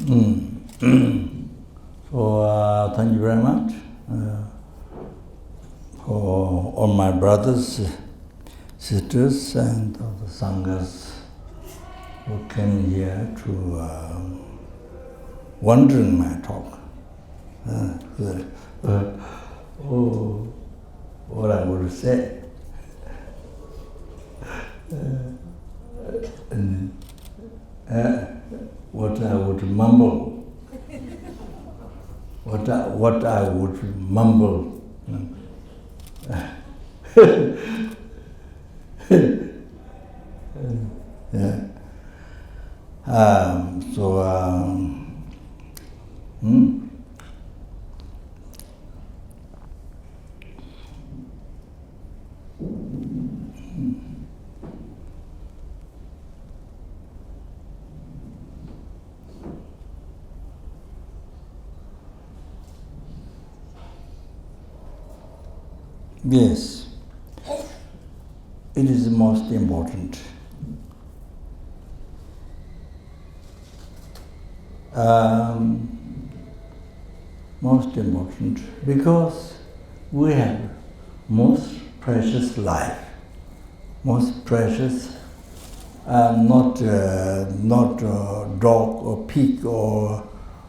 So thank you very much for all my brothers, sisters, and all the sanghas who came here to wonder in my talk. What I would say. What I would mumble. What I would mumble. Yeah. Yes, it is the most important. Most important because we have most precious life, most precious, not dog or pig or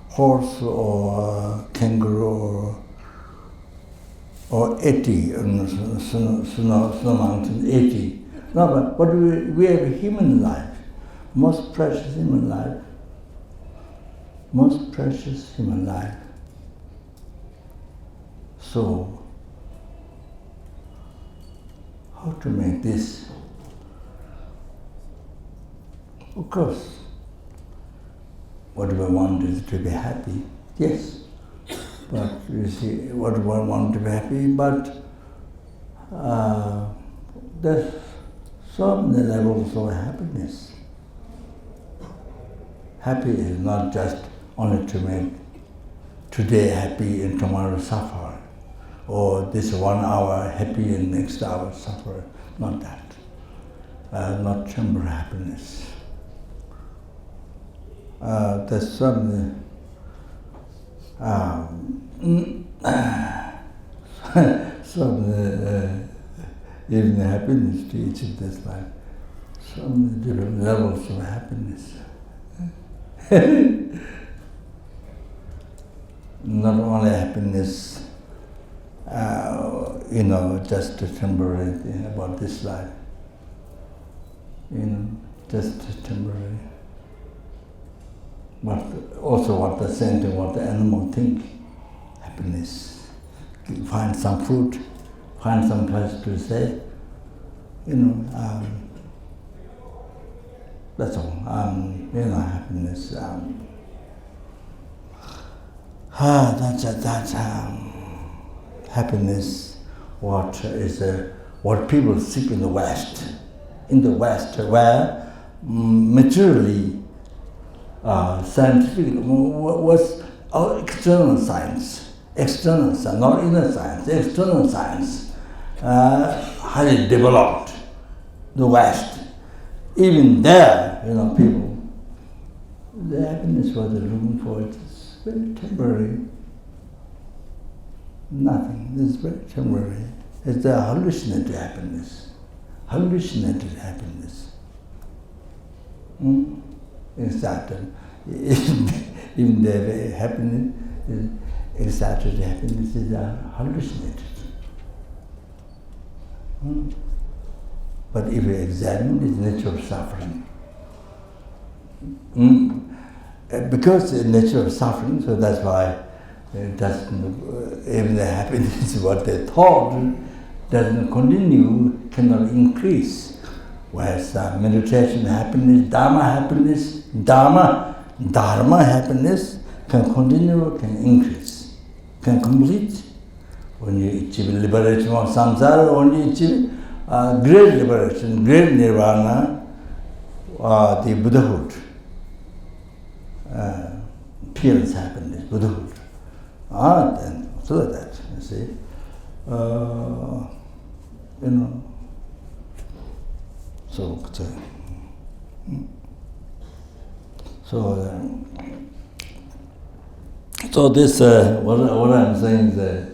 horse or kangaroo or 80 on Snow Mountain, 80. No, but we have a human life, most precious human life, most precious human life. So, how to make this? Of course, what we want is to be happy, yes. But you see, what do I want to be happy? But there's so many levels of happiness. Happy is not just only to make today happy and tomorrow suffer, or this 1 hour happy and next hour suffer. Not that. Not temporary happiness. There's so many. Even the happiness to each of this life, so many different levels of happiness. Not only happiness, just a temporary thing about this life, just a temporary. But also what the same thing, what the animal think, happiness. Find some food, find some place to stay, that's all. Happiness. That's happiness. What people seek in the West. In the West, where materially, scientific was external science, not inner science, external science, highly developed, the West. Even there, people, the happiness what they're looking for, it's very temporary. Nothing, it's very temporary. It's the hallucinated happiness. Hallucinated happiness. Exactly. Even the happiness, excited happiness is hallucinated. But if you examine its nature of suffering, because the nature of suffering, so that's why it doesn't, even the happiness, what they thought, doesn't continue, cannot increase. Whereas meditation happiness, Dharma happiness can continue, can increase, can complete. When you achieve liberation from samsara, only achieve great liberation, great nirvana, the Buddhahood, peerless happiness, Buddhahood. Then so that, you see, So this, what I'm saying is,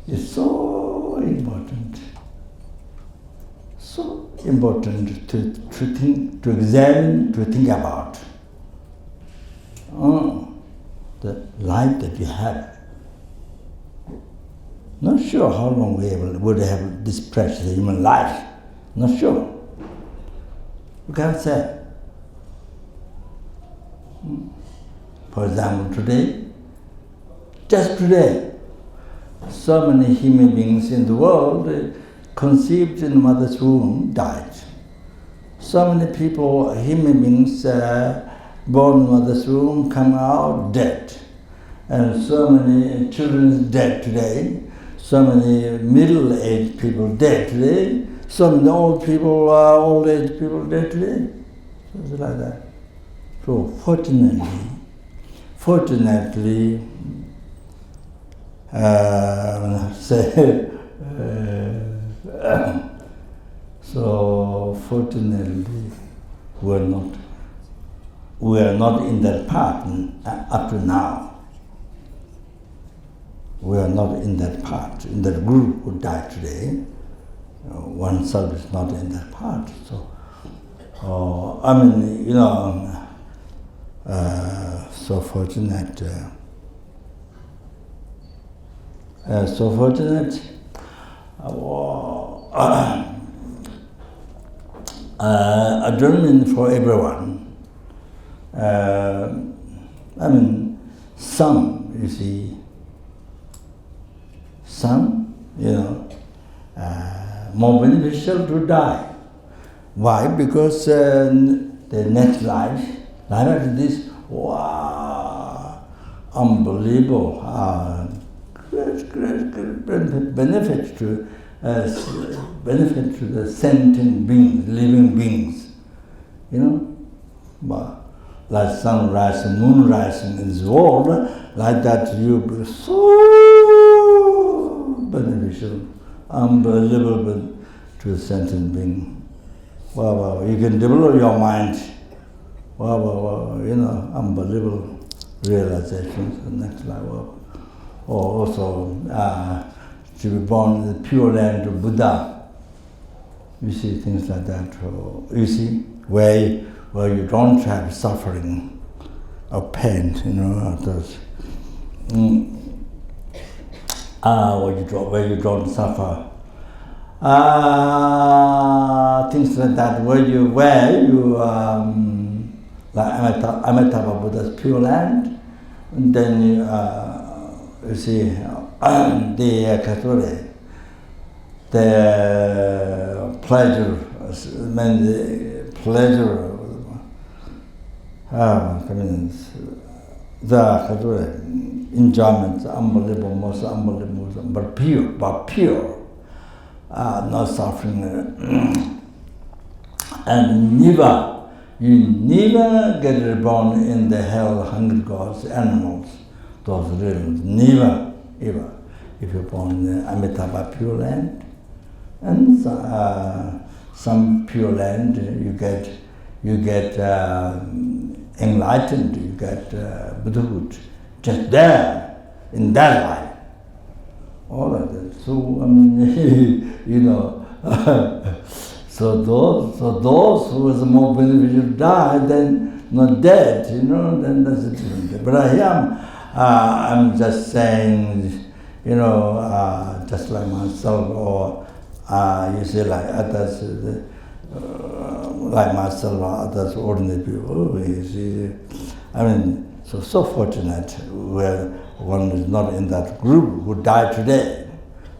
it's so important to think, to examine, to think about the life that you have. Not sure how long we would have this precious human life. Not sure. You can't say. For example, today, just today, so many human beings in the world conceived in mother's womb died. So many people, human beings born in mother's womb, come out dead. And so many children dead today. So many middle-aged people dead today. So many old people, old-aged people dead today. So it's like that. So fortunately, so fortunately, we are not in that part up to now. We are not in that part, in that group who died today. Oneself is not in that part. So, so fortunate. Adrenaline for everyone. Some, you see, more beneficial to die. Why? Because the next life after this, wow, unbelievable, great benefit to the sentient beings, living beings. Like sunrise and moon rising in this world, like that you be so beneficial, unbelievable to a sentient being. Wow, you can develop your mind. Wow, unbelievable realizations the next level. Or also to be born in the pure land of Buddha. You see things like that. You see where you don't have suffering or pain, others. Where you don't suffer. Things like that, where you like Amitabha Buddha's Pure Land, and then you see the pleasure, the enjoyment, unbelievable, most unbelievable, but pure. No suffering, and you never get reborn in the hell, hungry gods, animals, those realms, never, ever. If you're born in the Amitabha Pure Land, and some Pure Land, you get enlightened, you get Buddhahood, just there, in that life. All of that. So so those who was more beneficial die, then not dead, then that's a different thing. But I'm just saying, just like myself, or you say like others, like myself or others, ordinary people. You see, so fortunate where one is not in that group who died today.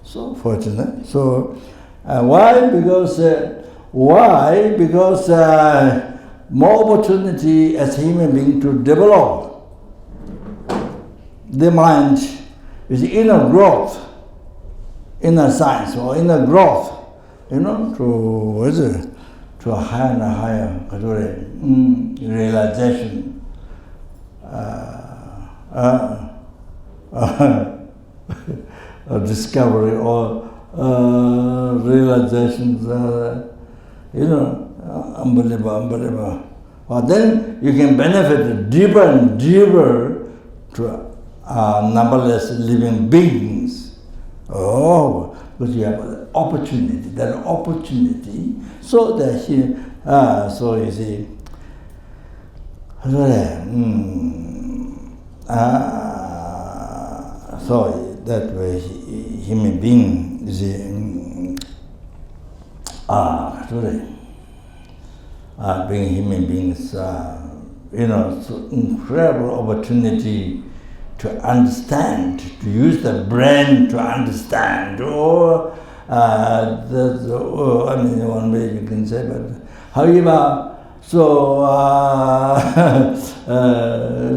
So fortunate. So why? Because more opportunity as human being to develop the mind is inner growth, inner science or inner growth, to a higher and higher realization. Or discovery or realizations, unbelievable. Well, then you can benefit deeper and deeper to numberless living beings. Oh, because you have an opportunity, that opportunity, so that he, so you see, so that way human being is being human beings, so incredible opportunity to understand, to use the brain to understand. Or I mean, one way you can say, but however, so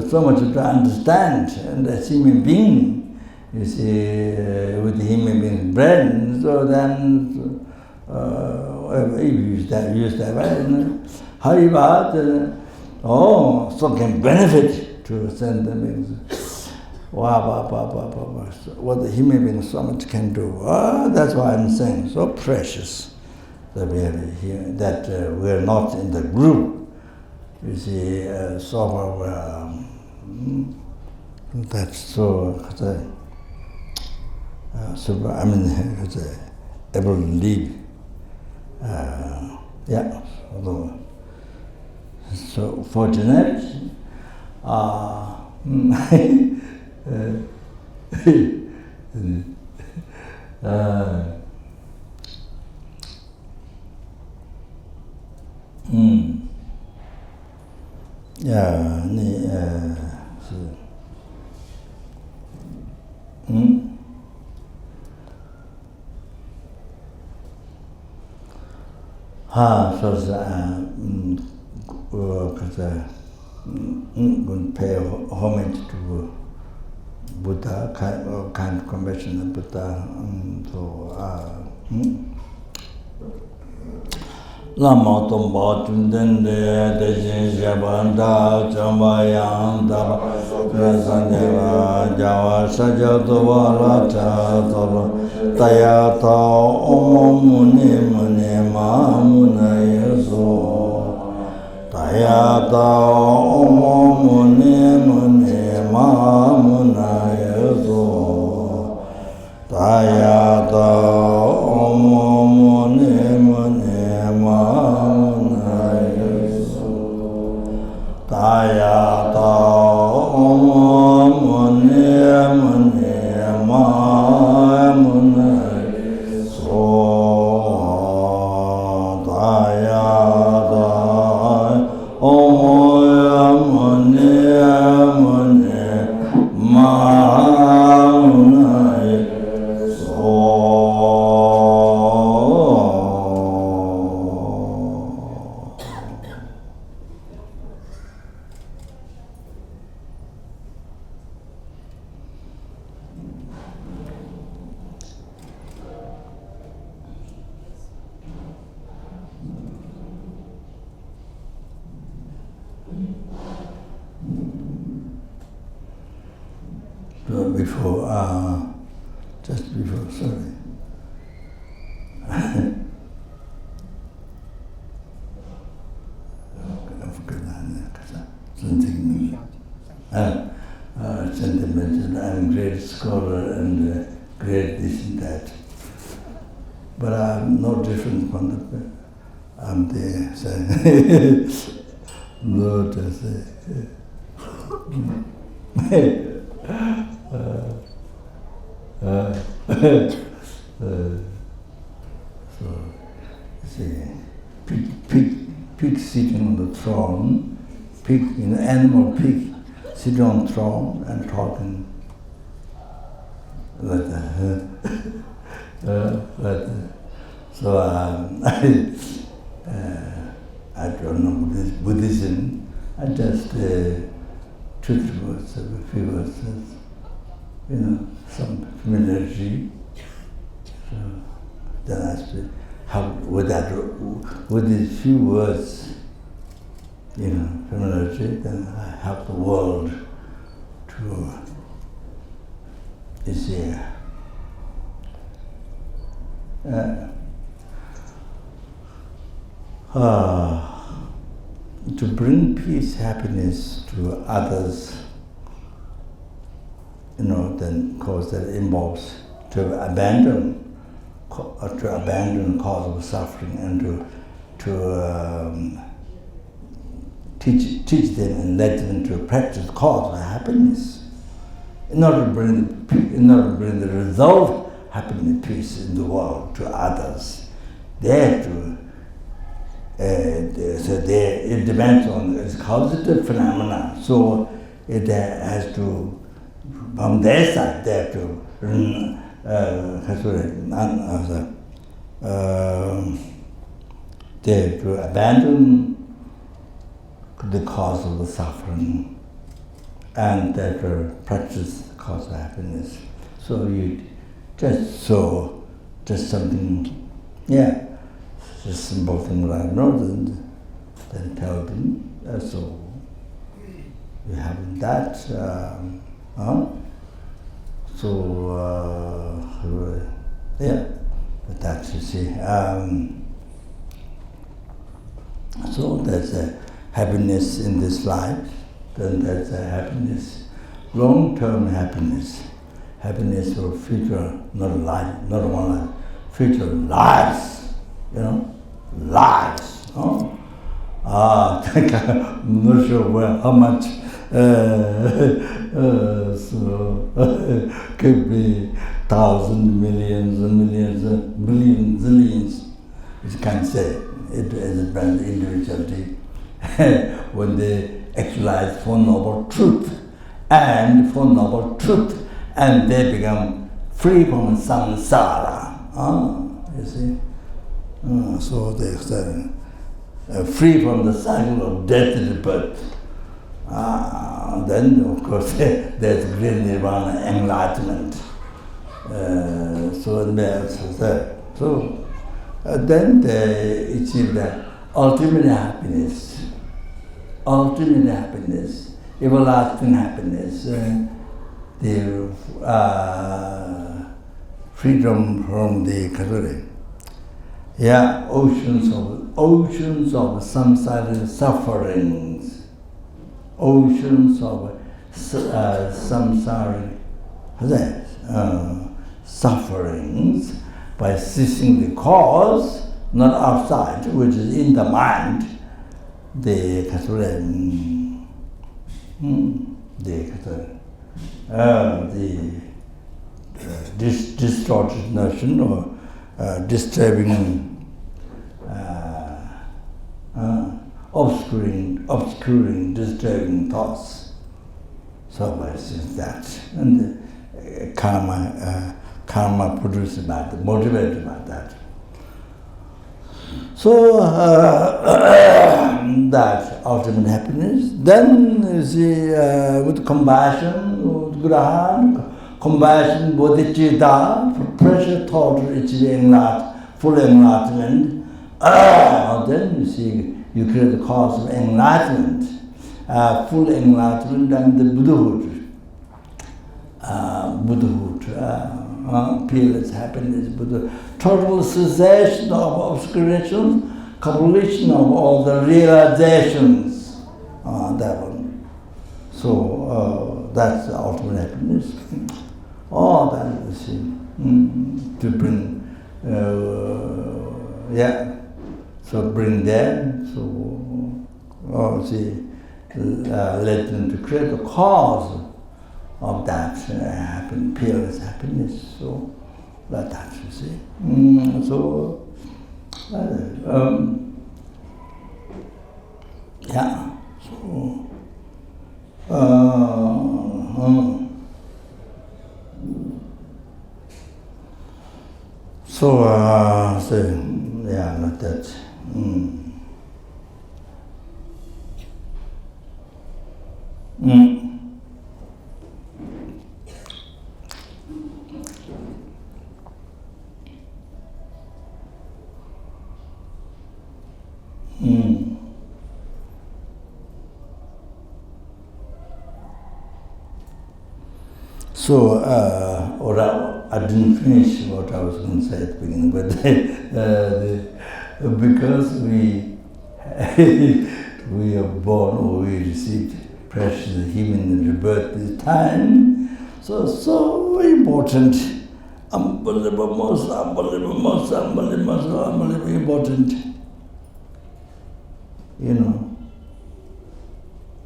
so much to understand, and as human being, you see, with the human being's brain. So then, use that way. However, so can benefit to send them. Wow, what the human being so much can do. That's why I'm saying so precious that we have here, that we're not in the group. You see, so far that's so. I mean, able to live. Yeah, although so fortunate. Yeah, going to pay homage to Buddha, kind of compassion of Buddha. Lama tomba tunden de jin jabanda jambayang daba rasandeva jawa sajadowa lata tolo tayata omo muni muni ma muna yeso tayata omo muni muni ma muna yeso tayata omo muni muni Tayata Om Mune Mune Ma Mune So Tayata Om Mune Mune Ma Mune So. Just before, sorry. I forgot something. Sentimental. I'm a great scholar and great this and that. But I'm no different from the. I'm there saying, Lord, I say. So, see, pig sitting on the throne, animal pig sitting on the throne and talking like that. So I don't know Buddhism. I just took words, a few words, some familiarity. So then I said, how with these few words, familiarity, then I help the world to to bring peace, happiness to others then of course that involves to abandon cause of suffering and to teach them and let them to practice cause of happiness. In order to bring the result, happiness, peace in the world to others, they have to. It depends on its causative phenomena. So it has to, from their side, they have to abandon the cause of the suffering and they have to practice the cause of happiness. So you just something, just simple thing like then tell them, so you have that, that you see. So there's a happiness in this life, then there's a happiness, long-term happiness for future, not one life, future lives, lives. I'm not sure how much, so could be thousands, millions and millions, billions, zillions. You can't say it as a brand individuality when they actualize Four Noble Truth, and they become free from samsara. You see? So they say, free from the cycle of death and birth. Then, of course, there's great nirvana, enlightenment. Then they achieve the ultimate happiness, everlasting happiness, the freedom from the oceans of samsara sufferings, oceans of samsara sufferings by ceasing the cause, not outside, which is in the mind, the distorted notion or disturbing, obscuring, disturbing thoughts. So by that, and karma produced by that, motivated by that. So that ultimate happiness. Then you see, with compassion, with good heart, compassion, bodhicitta, precious thought, full enlightenment. Then you see, you create the cause of enlightenment, full enlightenment, and the Buddhahood. Peerless happiness, Buddha. Total cessation of obscuration, completion of all the realizations. That one. So that's the ultimate happiness. That you see, to bring, so bring them, so let them to create the cause of that peerless happiness. So that you see. Like that. So, I didn't finish what I was going to say at the beginning, but because we are born or we received precious human rebirth this time, So important. Unbelievable, most important. You know,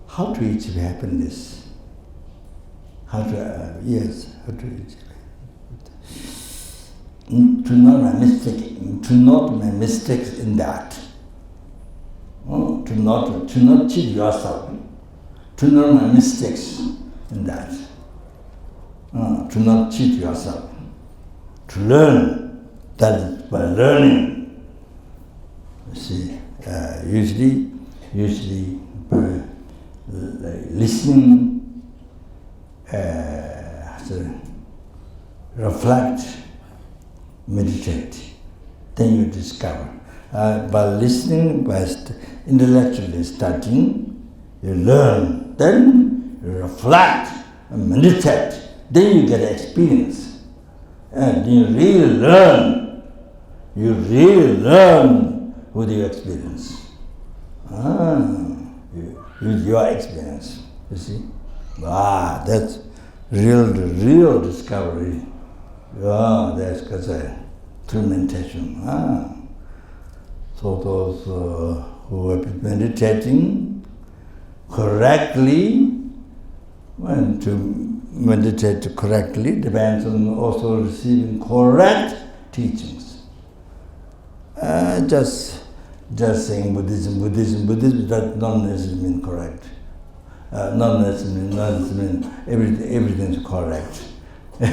how to achieve happiness. How to achieve happiness. To not make mistakes in that. To not cheat yourself. To not make mistakes in that. To not cheat yourself. To learn, that is by learning. You see, usually by listening, reflect, meditate, then you discover. By listening, by intellectually studying, you learn, then you reflect and meditate, then you get experience. And you really learn. You really learn with your experience. With your experience, you see. That's real discovery. That's because through meditation. So those who have been meditating correctly, and to meditate correctly depends on also receiving correct teachings. Just saying Buddhism, that not necessarily mean correct. Not necessarily mean everything's correct. Not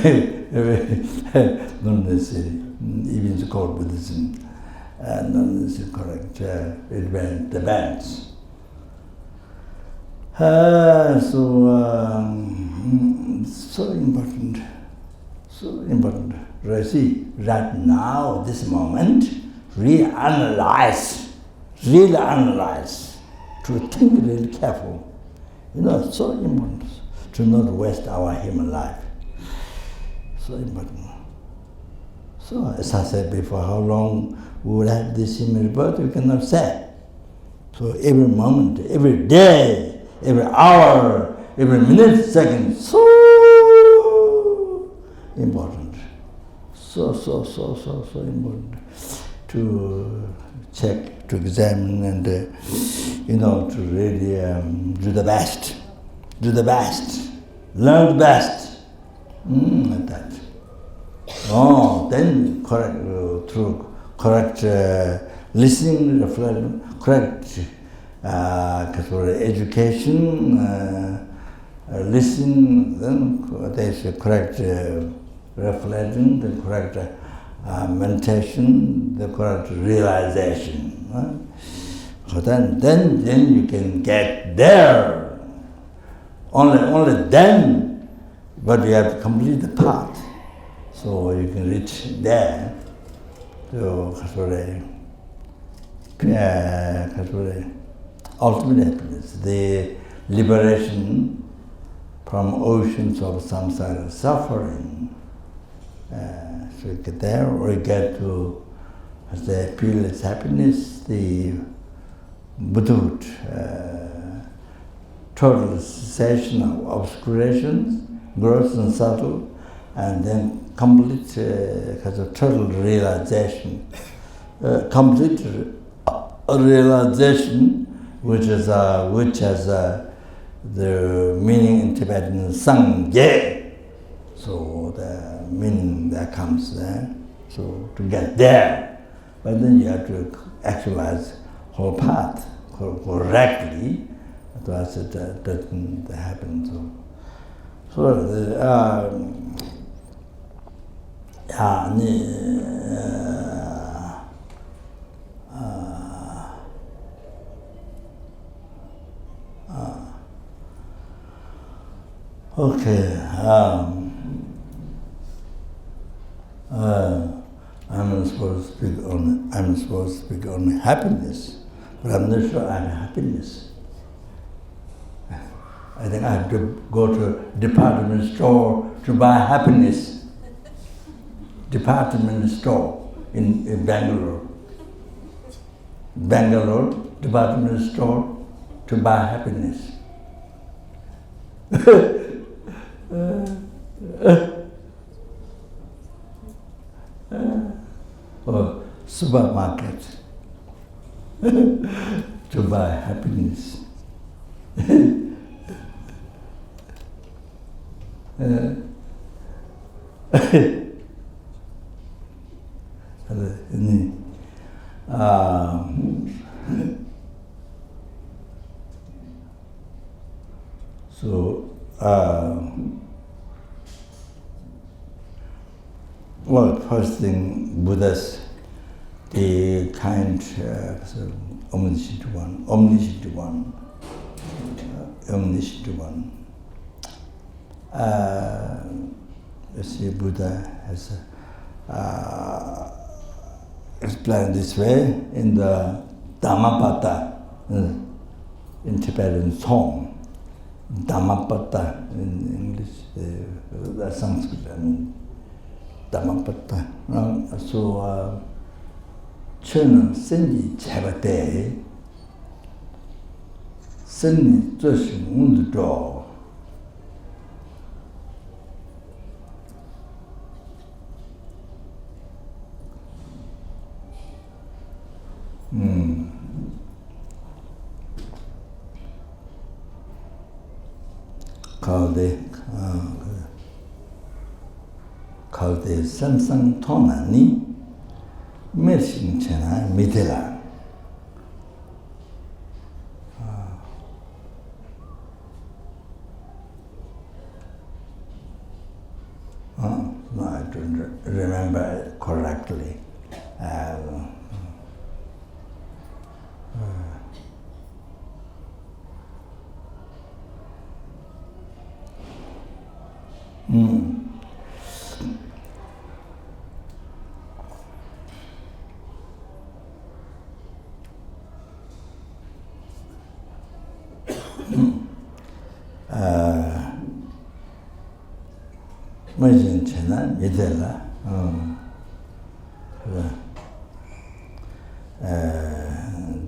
necessarily, even it's called Buddhism, not necessarily correct. It depends. So important. See, right now, this moment, really analyze, to think really careful. So important to not waste our human life. So important. So, as I said before, how long we will have this human birth, we cannot say. So every moment, every day, every hour, every minute, second, so important. So important to check, to examine, and to really do the best, learn the best, like that. Then correct, through correct listening, reflection, correct education, listening, then there's a correct reflection, the correct meditation, the correct realization. So then you can get there. Only then, but you have to complete the path. So you can reach there to ultimate happiness, the liberation from oceans of samsara suffering. So you get there, or you get to the peerless happiness, the Buddhahood, total cessation of obscurations, gross and subtle, and then complete total realization. Complete realization, which has the meaning in Tibetan Sangye. So the meaning that comes there. So to get there, but then you have to actualize whole path correctly. Otherwise it doesn't happen. Okay. I'm supposed to speak on happiness, but I'm not sure I have happiness. I think I have to go to department store to buy happiness. Department store in Bangalore. Bangalore, department store to buy happiness. or supermarket to buy happiness. Well, first thing, Buddha's the kind omniscient one, omniscient one. You see, Buddha has explained this way in the Dhammapada, in Tibetan song. Dhammapada in English, the Sanskrit, I mean, Dhammapada. So, 저는 생기 제바대 생리 조시 운드죠. 가운데 삼상 토나니 메신체나 미테라. No, I don't remember correctly. 메신체나 미테라.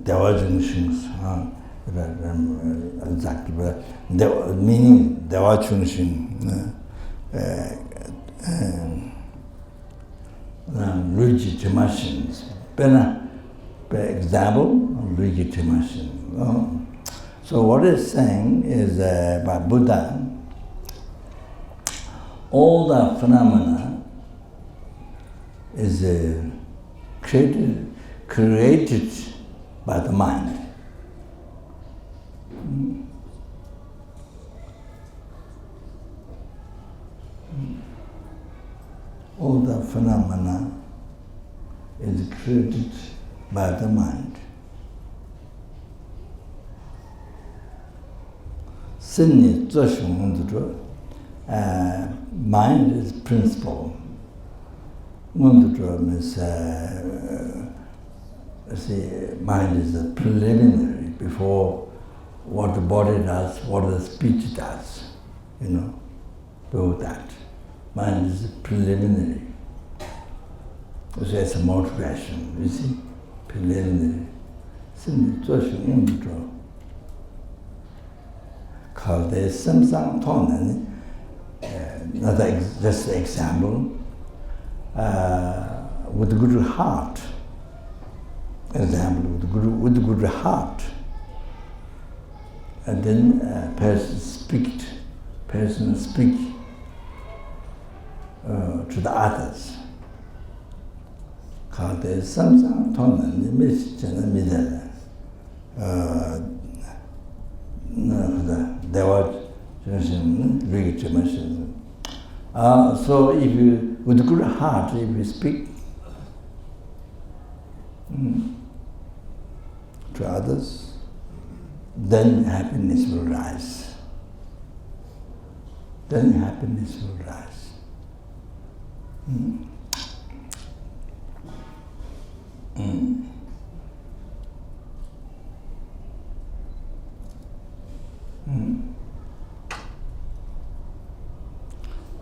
대화 중심, exactly, meaning 대화 중심, legitimations. Per example, legitimation. So what it's saying is by Buddha, all the phenomena is created by the mind. All the phenomena is created by the mind. Sinni zheshun mind is principle. Means mind is a preliminary before what the body does, what the speech does. Do that. Mind is preliminary. So it's a motivation, you see, preliminary. Called the Samsang Tonen, just an example, with a good heart. Example, with a good heart. And then person speak to the others. Called the Samsang Tonen, the message in the middle. So if you, with a good heart, if you speak to others, then happiness will rise. Then happiness will rise.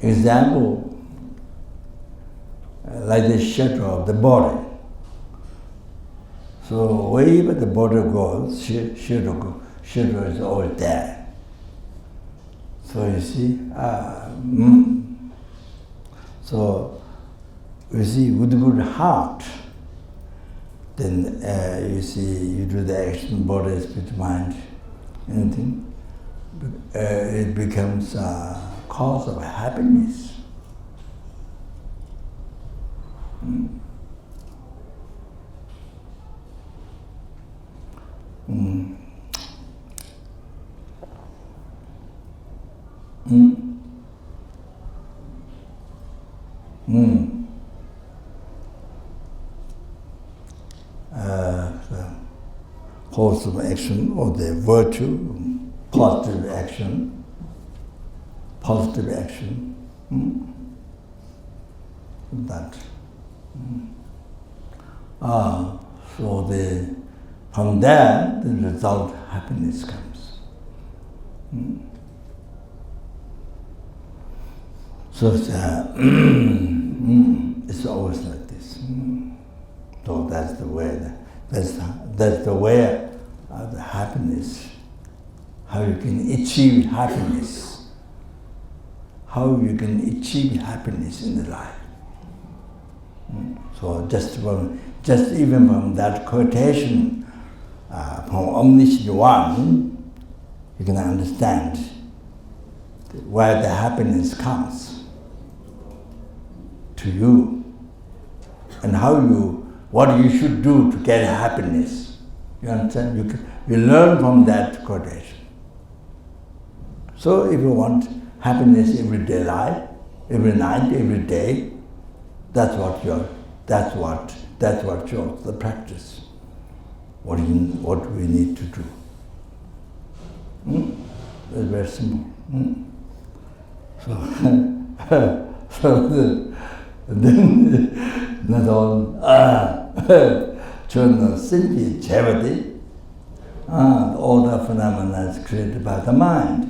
Example, like the shadow of the body. So wherever the body goes, shadow is always there. So you see, So, you see, with a good heart, then you see, you do the action, body, spirit, mind, anything, it becomes a cause of happiness. Mm. Mm. Mm. Mm. The wholesome action or the virtue, positive action. Mm. That. Mm. So from there, the result, happiness comes. Mm. So it's always like this. Mm. So that's the way. That's the way of the happiness. How you can achieve happiness. How you can achieve happiness in the life. Mm. So just even from that quotation from Omniscient One, you can understand where the happiness comes to you, and what you should do to get happiness. You understand? You learn from that quotation. So if you want happiness every day life, every night, every day, that's what the practice. What we need to do. It's very simple. So then not all children simply charity, all the phenomena is created by the mind.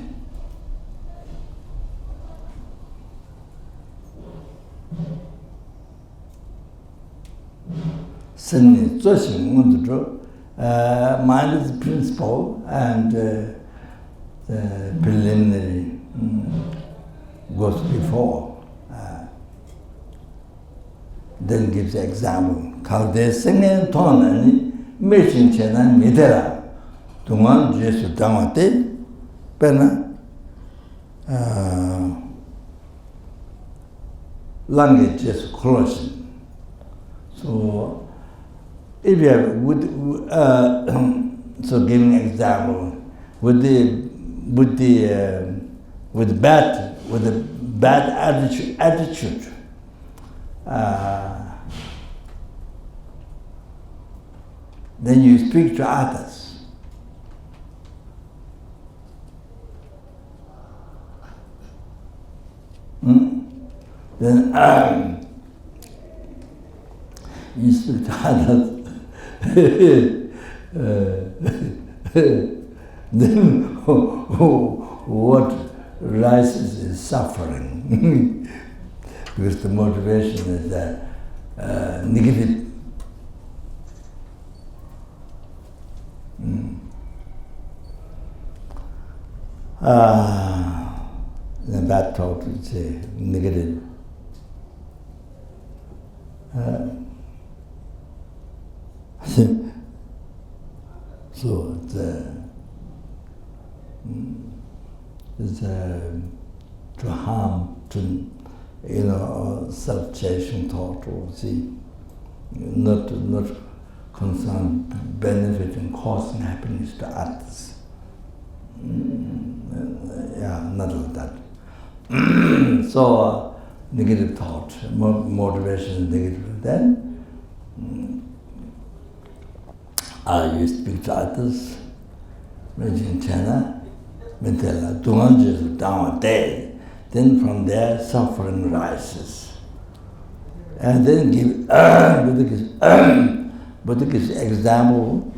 Mind is the principle and the preliminary goes before. Then gives the example. Kalde singing tonani mission chena midera. Tungan Jesu damate pena language Jesu closing. So if you have so giving example with the bad attitude. Then you speak to others. Then you speak to others. Then what rises is suffering. Because the motivation is negative. The bad thought is negative. So it's to harm, to self-chasing thought, or not concerned benefiting, causing happiness to others. Not like that. So negative thought, motivation is negative. Then you speak to others, mention China, mentela, tungan down day. Then from there, suffering rises. And then Buddha gives example,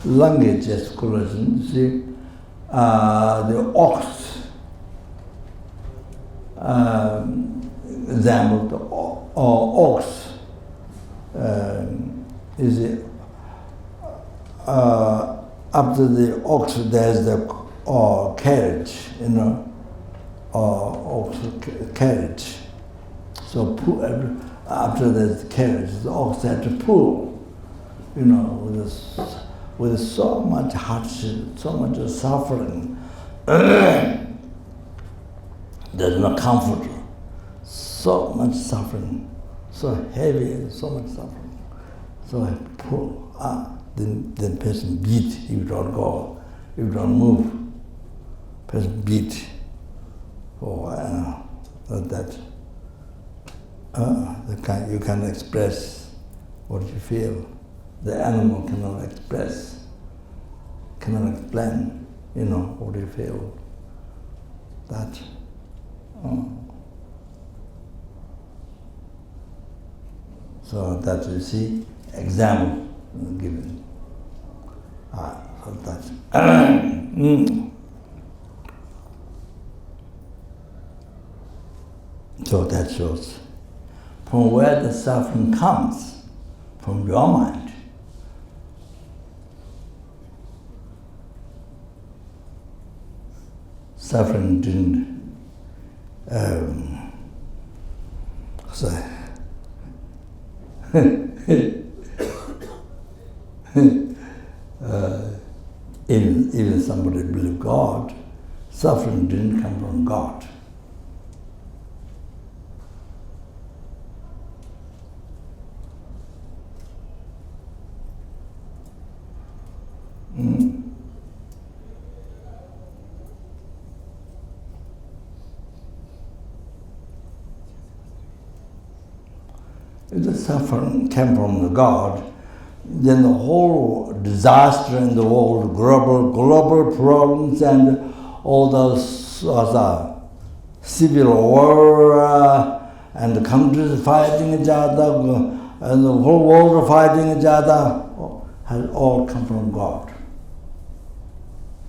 language gesticulation. See, the ox, example, the ox is after the ox there's the carriage, ox carriage. So after the carriage, the ox had to pull, with so much hardship, so much suffering. There's no comfort. So much suffering, so heavy, so much suffering. So I pull then person beat if you don't go, if you don't move. Person beat. That. You can't express what you feel. The animal cannot express, cannot explain, what you feel. That. So that you see, example given. So that. So that shows from where the suffering comes, from your mind. Suffering didn't even somebody believe God, suffering didn't come from God. If the suffering came from the God, then the whole disaster in the world, global problems and all those civil war and the countries fighting each other and the whole world fighting each other, has all come from God.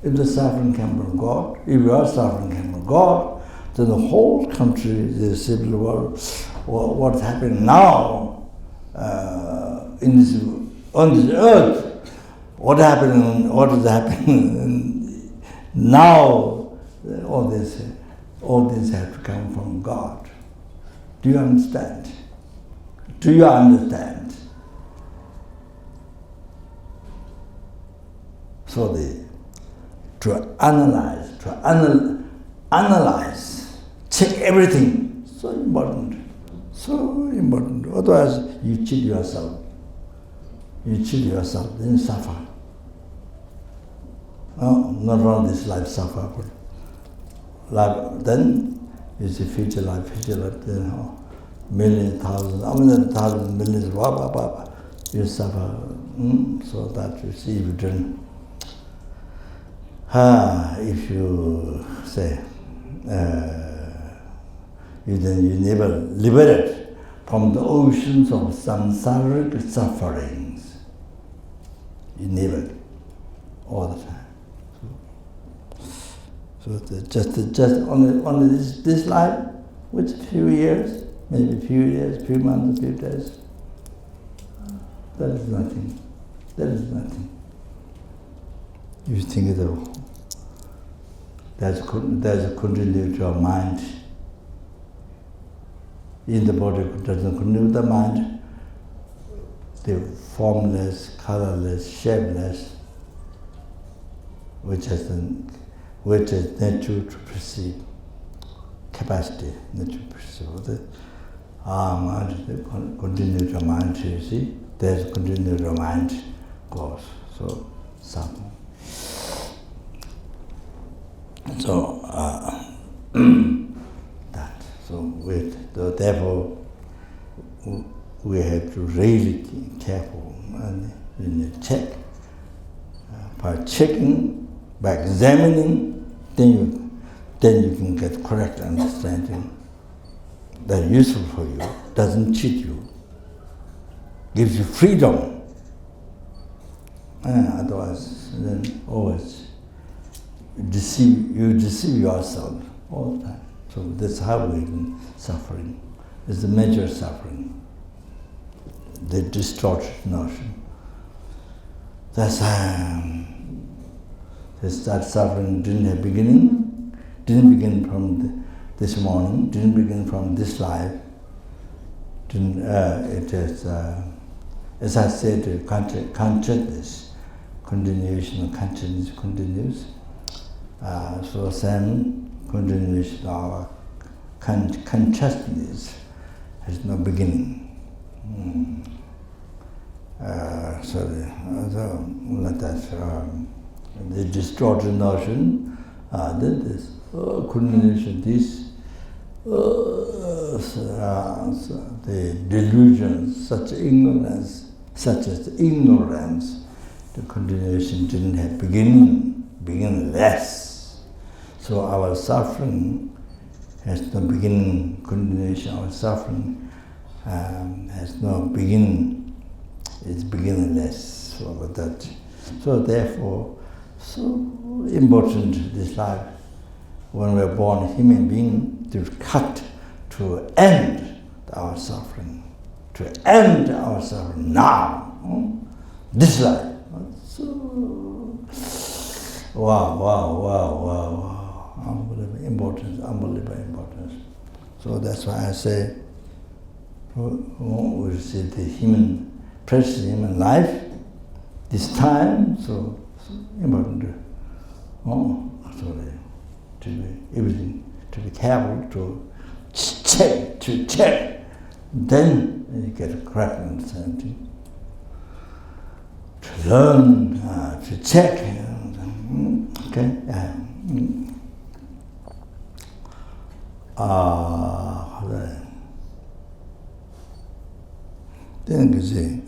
If the suffering came from God, if your suffering came from God, then the whole country, the civil war, what's happening now on this earth, what is happening now, all this have to come from God. Do you understand? Do you understand? So to analyze, check everything, so important. Otherwise, you cheat yourself. Then you suffer. Not only this life suffer, but then you see future life, then millions, thousands, millions, you suffer. So that you see, if you say, you never liberate from the oceans of samsaric sufferings. You never, all the time. So just only this life, with a few years, maybe a few years, few months, few days. That is nothing. You think there's a continuity of mind. In the body doesn't continue with the mind, the formless, colorless, shapeless, which is nature to perceive, capacity, nature to perceive. The continuity of mind, you see, there's continuity of mind goes. So something. So that. So therefore, we have to really be careful and check. By checking, by examining, then you can get correct understanding. That's useful for you. Doesn't cheat you. Gives you freedom. Otherwise, then always you deceive yourself all the time. So that's how we've been suffering. It's the major suffering. The distorted notion. That suffering didn't have beginning, didn't begin from this morning, didn't begin from this life. It is, as I said, consciousness, continuation of consciousness continues. So same continuation of our consciousness has no beginning. So like that, the distorted notion, then this continuation, this, the delusions, such as ignorance, the continuation didn't have beginning, beginningless. So our suffering has no beginning, continuation. Our suffering has no beginning, it's beginningless. So that. So therefore, so important this life. When we're born human being, to cut, to end our suffering, now, this life. So, wow, unbelievable importance. So that's why I say, we see the precious human life, this time, so important. To be everything, to be careful, to check, then you get a correct understanding. To learn, to check, okay? Then you see,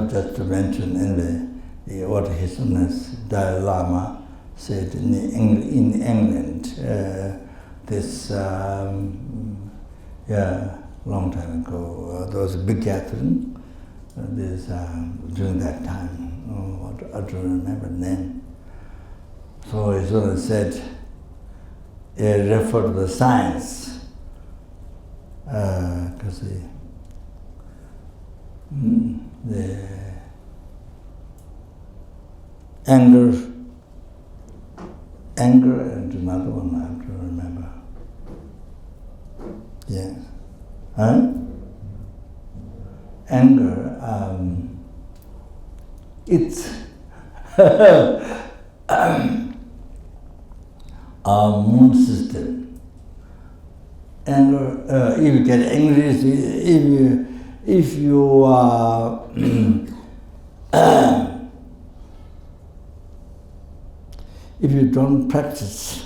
just to mention anyway, what His Holiness Dalai Lama said in England, this long time ago, there was a big gathering. During that time, I don't remember the name. So His Holiness said, refer to the science, because the anger and another one I have to remember. Yes. Huh? Anger, it's our moon system. Anger, if you get angry, if you if you don't practice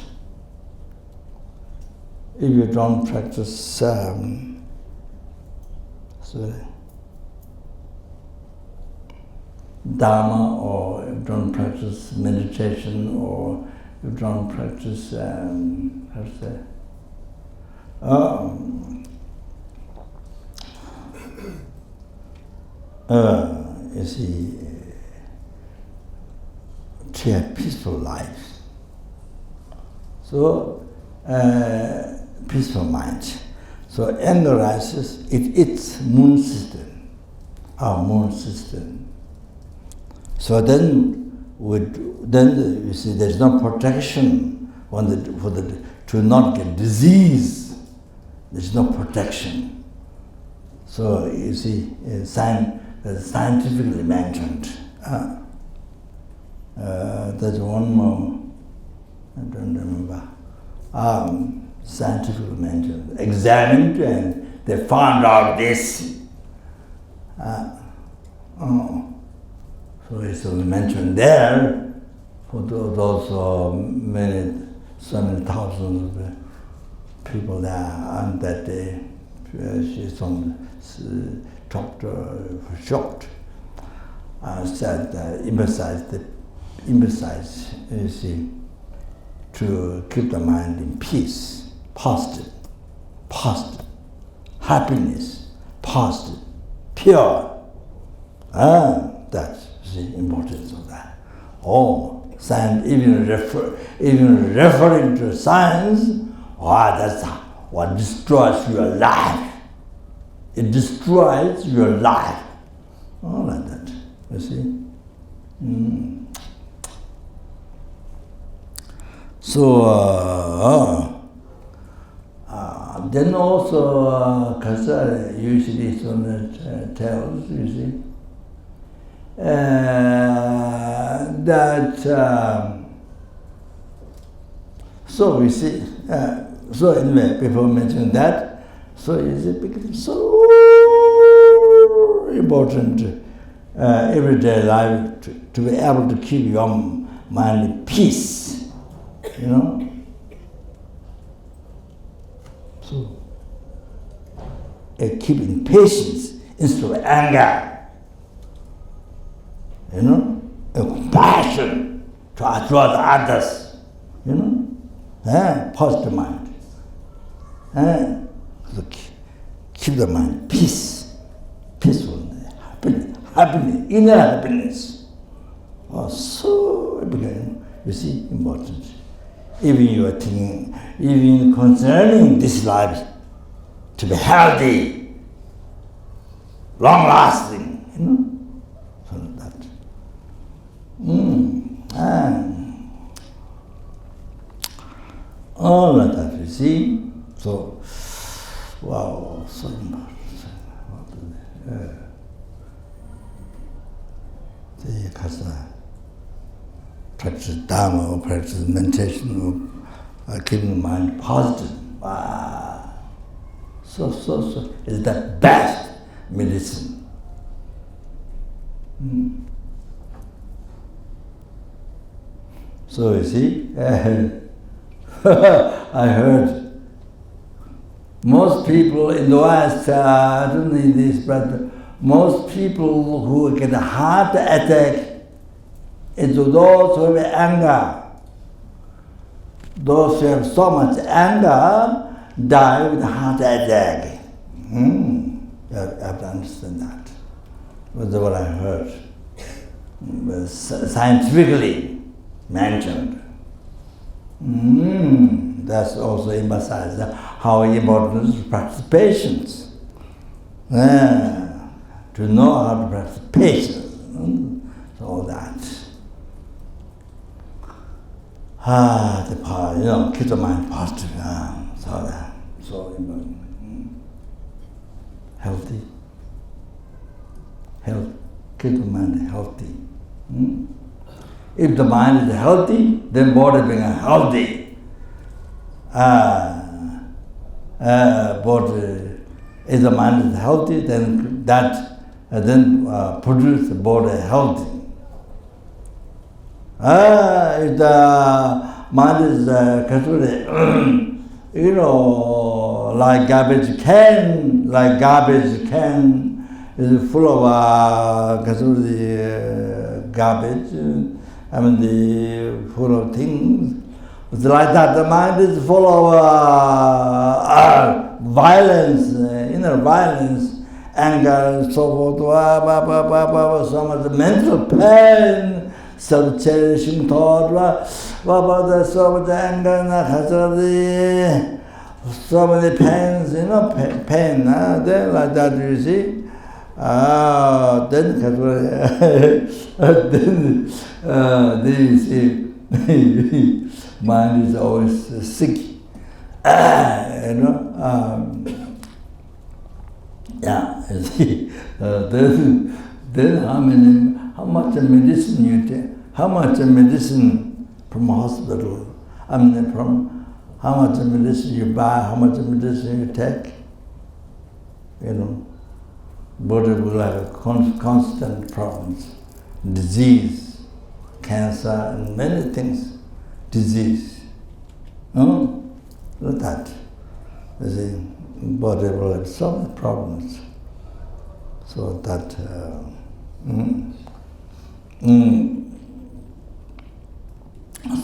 Dharma, or if you don't practice meditation, or if you don't practice you see, to have peaceful life. So, peaceful mind. So, anger arises, it's moon system, our moon system. So then you see, there's no protection to not get disease. There's no protection. So you see, scientifically mentioned. There's one more, I don't remember. Scientifically mentioned, examined, and they found out this. So it's only mentioned there for those so many thousands of people there on that day. She's shocked. Said emphasize, you see, to keep the mind in peace, positive, happiness, positive, pure. That's the importance of that. Science, even referring to science, that's what destroys your life. It destroys your life. All like that, you see. So then also Kasa usually tells, you see, that so we see, so anyway, before mentioning that, so is it becomes so important everyday life to be able to keep your mind in peace, you know. So keep in patience instead of anger, you know, compassion towards others, you know. Positive mind. So keep the mind peaceful, happiness, inner happiness. So you see, important. Even you are thinking, even concerning this life to be healthy, long-lasting, you know. So that. All of that, you see. So, wow, so important. The Kasa practice Dharma or practice meditation or keeping the mind positive. Wow. So, it's the best medicine. So you see, I heard most people in the West, I don't need this, but most people who get a heart attack is those who have anger. Those who have so much anger die with a heart attack. You have to understand that. That's what I heard. Scientifically mentioned. That's also emphasized how important it is to practice patience. To know how to practice patience. So that. The power, you know, keep the mind positive. So important. Healthy. Keep the mind healthy. If the mind is healthy, then body becomes healthy. Body, if the mind is healthy, then that produce the body healthy. If the mind is you know, like garbage can is full of garbage. Full of things. It's like that. The mind is full of violence, inner violence, anger, so forth. So much mental pain, self-cherishing thought. So much anger, so many pains, you know, pain. Then like that, you see. Then you see, mind is always sick, you know. You see. Then how much medicine you take? How much medicine from hospital? From how much medicine you buy? How much medicine you take? You know. Body will have constant problems, disease, cancer, and many things. Disease. Look at that. You see, body will have so many problems. So that,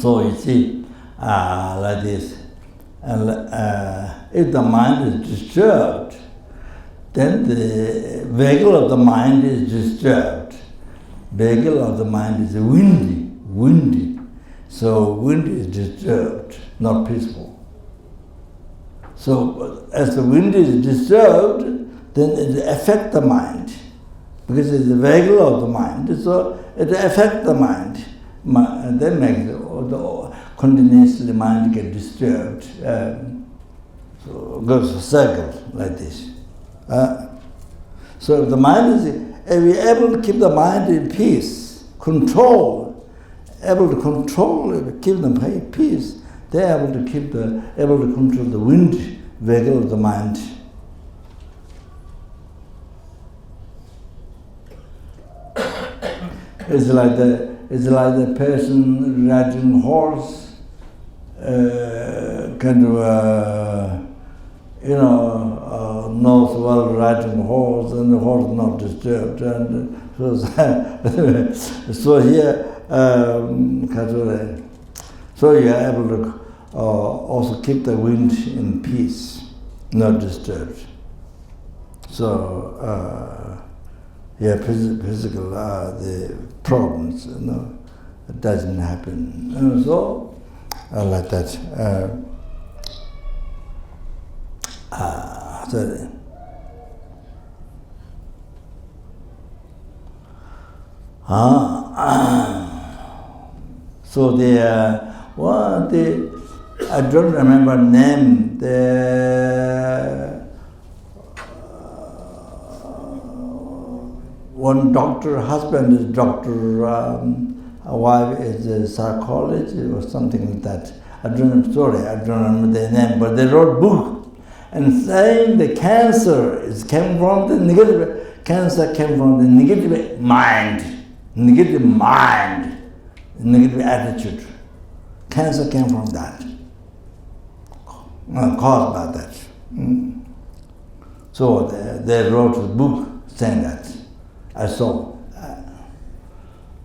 so you see, like this, and if the mind is disturbed, then the vehicle of the mind is disturbed. Vehicle of the mind is windy. So wind is disturbed, not peaceful. So as the wind is disturbed, then it affects the mind. Because it's the vehicle of the mind, so it affects the mind. And then makes the continuously mind get disturbed. So it goes a circle like this. So if the mind is, if we're able to keep the mind in peace, able to control, keep them in peace, they're able to control the wind vehicle of the mind. It's like the person riding horse, knows well riding horse, and the horse not disturbed, and so here, so you are able to also keep the wind in peace, not disturbed. So physical the problems, it doesn't happen. And so like that. So I don't remember name. One doctor, husband is doctor, wife is a psychologist or something like that. I don't remember their name, but they wrote a book and saying the cancer came from the negative. Cancer came from the negative mind, negative attitude. Cancer came from that, caused by that. So they wrote a book saying that. I saw.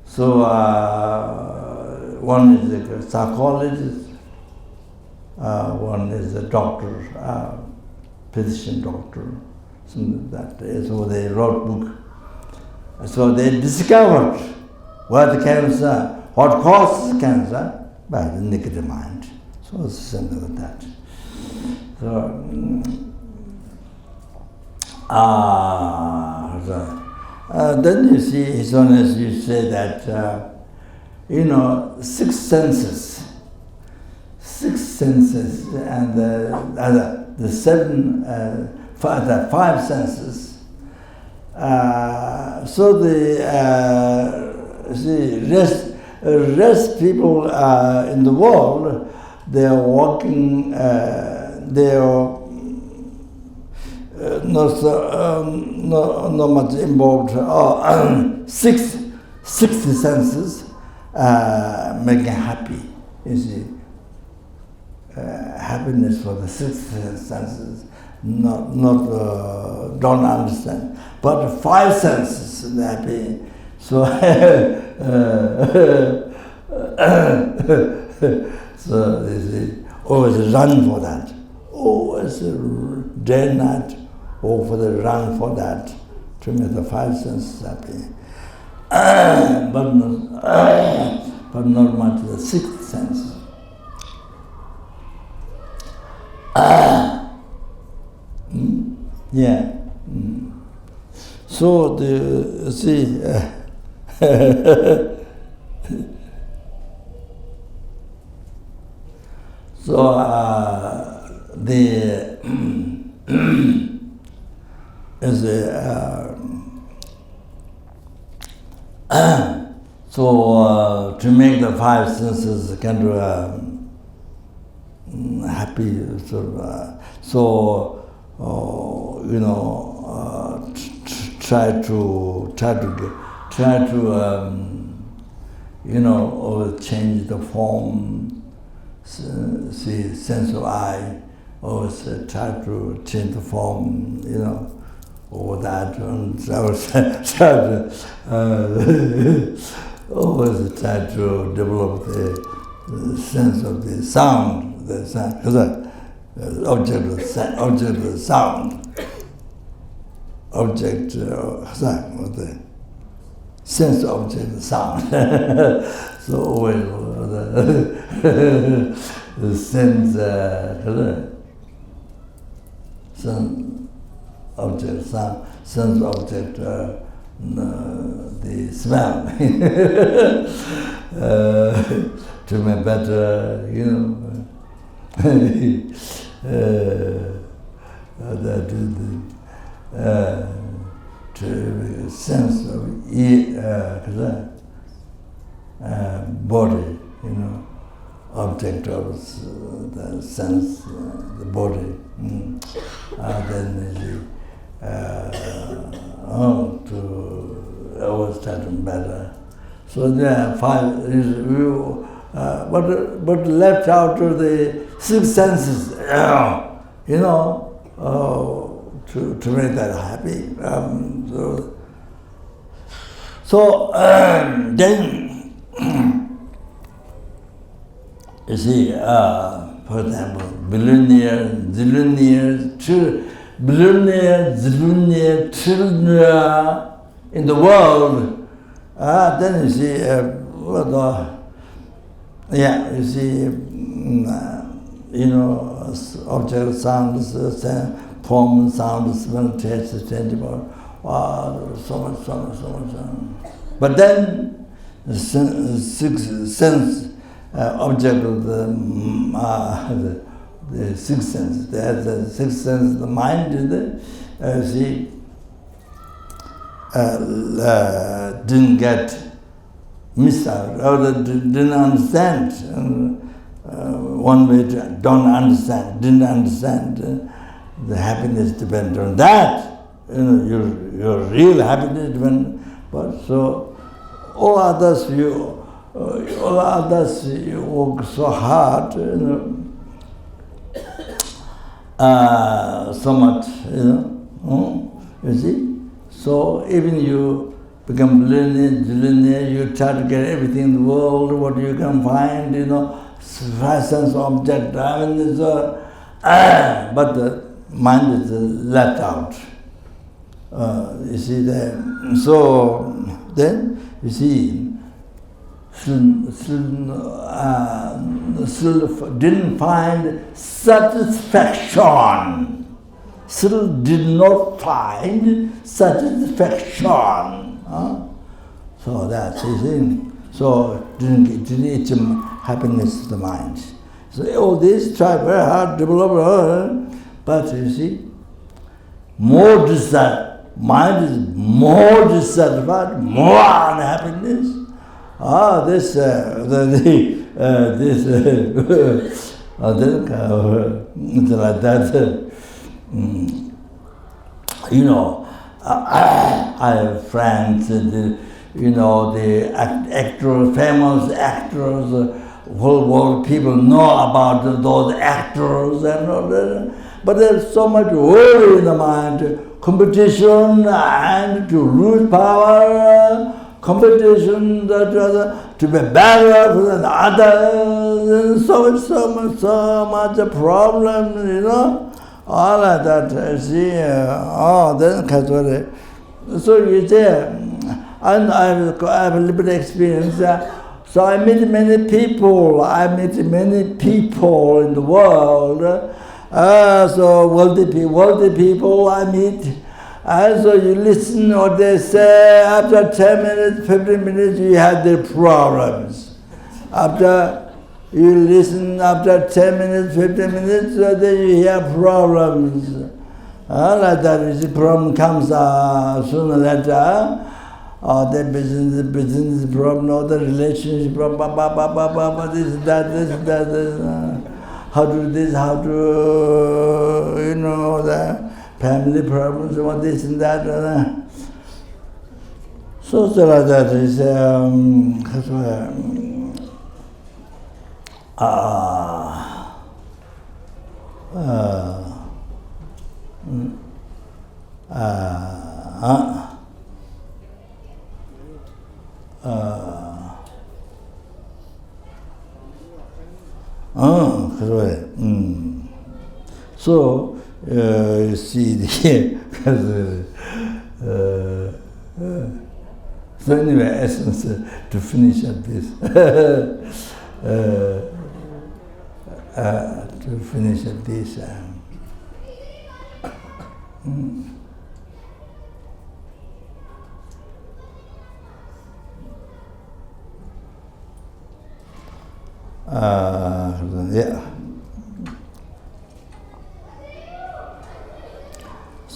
So one is a psychologist, one is a doctor, physician doctor, something like that. So they wrote book. So they discovered what causes cancer by the negative mind. So it's something like that. So then you see, His Holiness, you say that, six senses, and the five senses. So the rest people in the world, they are walking, they are not much involved. Six senses making happy. You see, happiness for the six senses. Not don't understand. But the five senses happy. So so you see, always run for that. Always day and night. For the run for that, to make the five senses happy. But not much the sixth sense. Yeah. So to make the five senses kind of happy, try to change the form. See, sense of eye. Always try to change the form. Or that, and always try to develop the sense of the sound, object of the sound, object of the sense object of the sound. So always the sense object, sound, sense object, the smell. to make better, you know. That is the to sense of body, you know, object of the sense, the body. Then to understand better. So there are five. But left out of the six senses, you know, to make that happy. So then, you see, for example, billionaire, zillionaire, trillionaire in the world. Then you see, you see, you know, object, sounds, form, sound, smell, taste, tangible. Wow, so much. But then, the sixth sense object of the sixth sense. The sixth sense, the mind, see, didn't get missed out, or didn't understand. One way to don't understand, didn't understand. The happiness depends on that. You know, your real happiness depends. But so all others you work so hard, you know, so much, you know, you see. So even you become billionaire, you try to get everything in the world, what you can find, you know, sense object. I mean, it's but the mind is left out. You see that. So then you see, still didn't find satisfaction. Still did not find satisfaction. So that's the thing. So didn't reach happiness to the mind. So all this try very hard, develop, but you see, more mind is more dissatisfied, more unhappiness. This like that. You know, I have friends, you know, the actors, famous actors, whole world people know about those actors and all that. But there's so much worry in the mind, competition and to lose power, competition to be better than others, so much problem, you know, all of that. See, then so you say, and I have a little bit of experience. So I meet many people in the world. So wealthy people I meet. So you listen what they say. After 10 minutes, 15 minutes, you have their problems. After you listen, after 10 minutes, 15 minutes, then you hear problems. Like that, the problem comes sooner or later. The business problem, or the relationship problem, this, that. How to do this, how to, you know, the family problems, what this and that. So like that is, correct. So you see so anyway, essence to finish at this. To finish at this.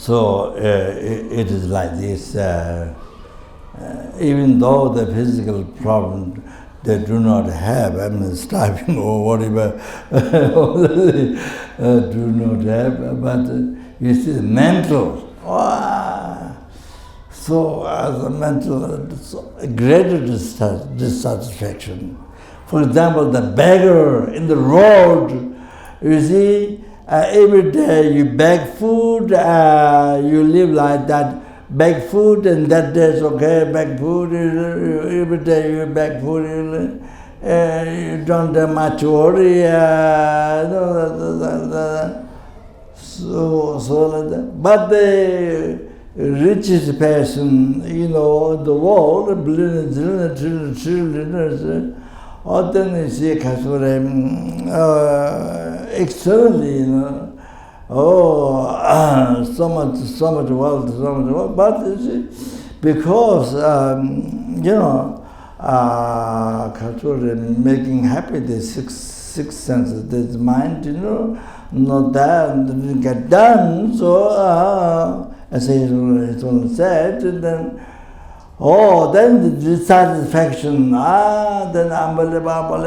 So it is like this. Even though the physical problem they do not have, I mean starving or whatever, do not have, but you see the mental. So as a mental, greater dissatisfaction. For example, the beggar in the road, you see, every day you beg food, you live like that, beg food, and that day is okay, beg food, every day you beg food, you don't have much worry, so like that. But the richest person, in the world, billions, children, often you see externally, so much wealth, but you see, because making happy the six senses, this mind, not that didn't get done. So as he said, then then the dissatisfaction, then unbelievable,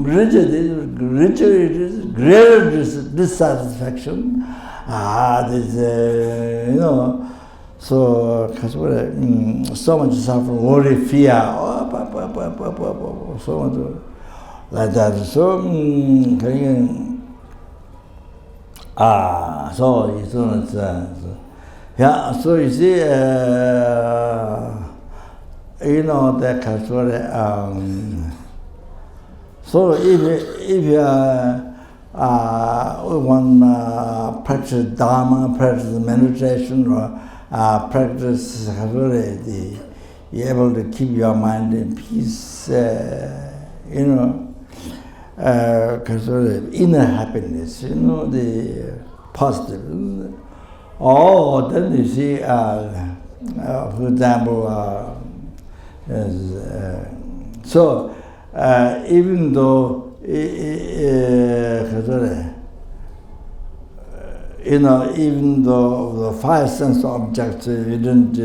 richer it is, greater dissatisfaction. This, so much suffering, worry, fear, so much like that. So, so you see, the culture. So if you want practice Dharma, practice meditation, or practice you're able to keep your mind in peace, inner happiness, the positive. Then you see, for example, even though even though the five sense objects, you didn't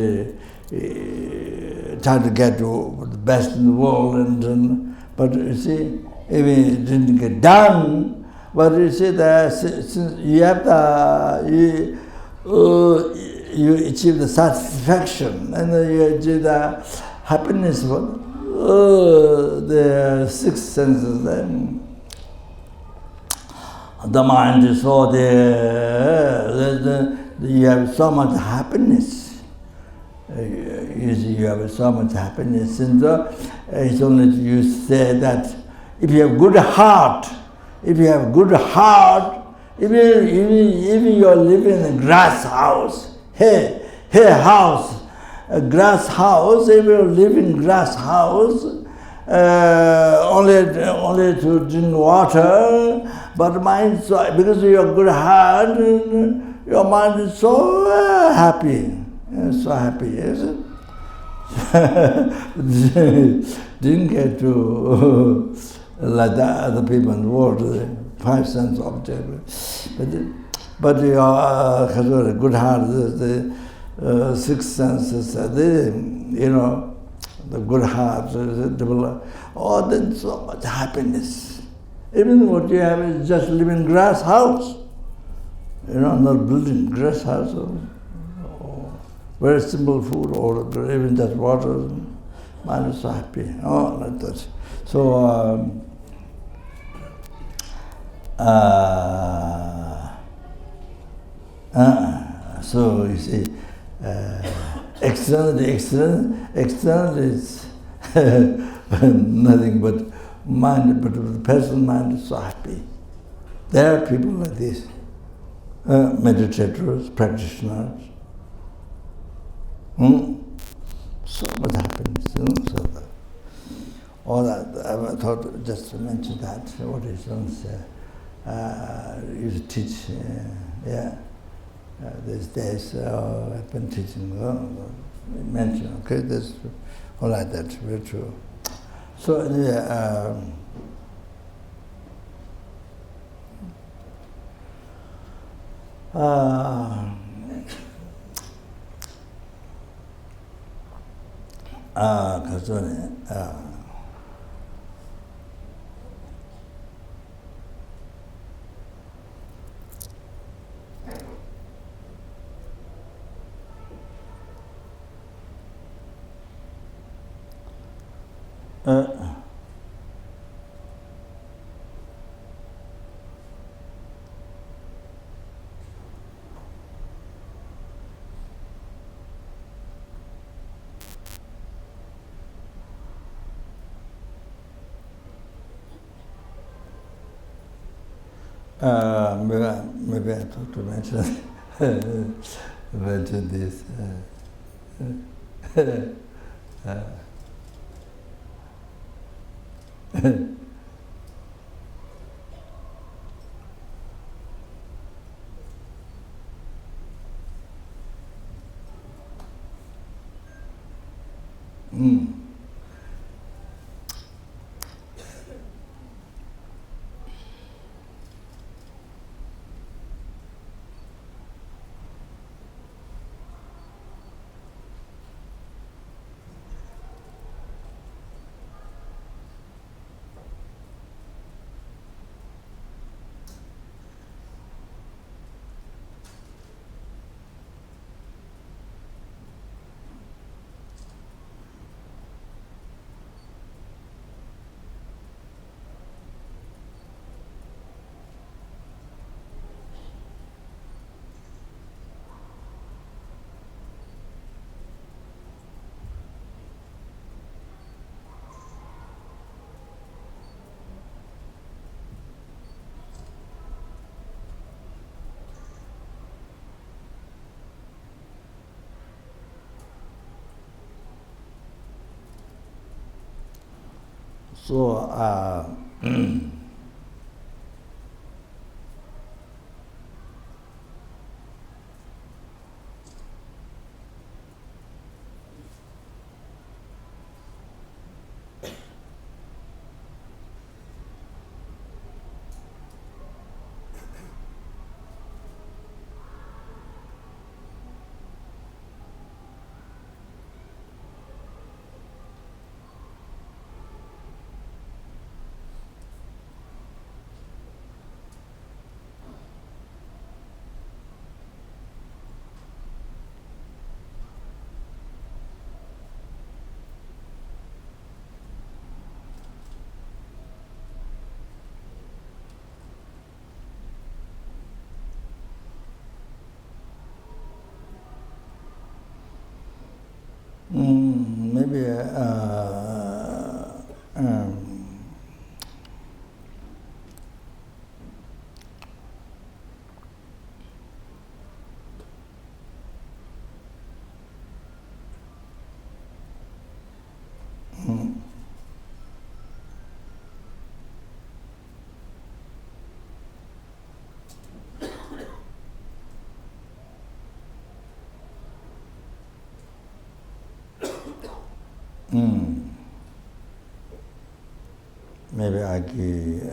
try to get to the best in the world, but you see, even it didn't get done. But you see that since you have you achieve the satisfaction, and you achieve the happiness for the six senses. Then the mind is so you have so much happiness. You have so much happiness, and it's only you say that if you have good heart, even you are living in a grass house, a grass house, if you live in grass house, only to drink water, but mind so, because you have good heart, your mind is so happy, is it? Didn't get to like that other people in the world, the five sense objects, but your good heart, the six senses, the good heart, then so much happiness. Even what you have is just living grass house, not building grass house, or very simple food, or even just water. Man is so happy. Like that. So. So you see, external is nothing but mind, but the personal mind is so happy. There are people like this, meditators, practitioners. So much happiness. So all that, I thought just to mention that, what is you teach, these days I've been teaching, mention, okay, this, all like that, very true. So anyway, 可是呢，maybe I thought to mention this. So, maybe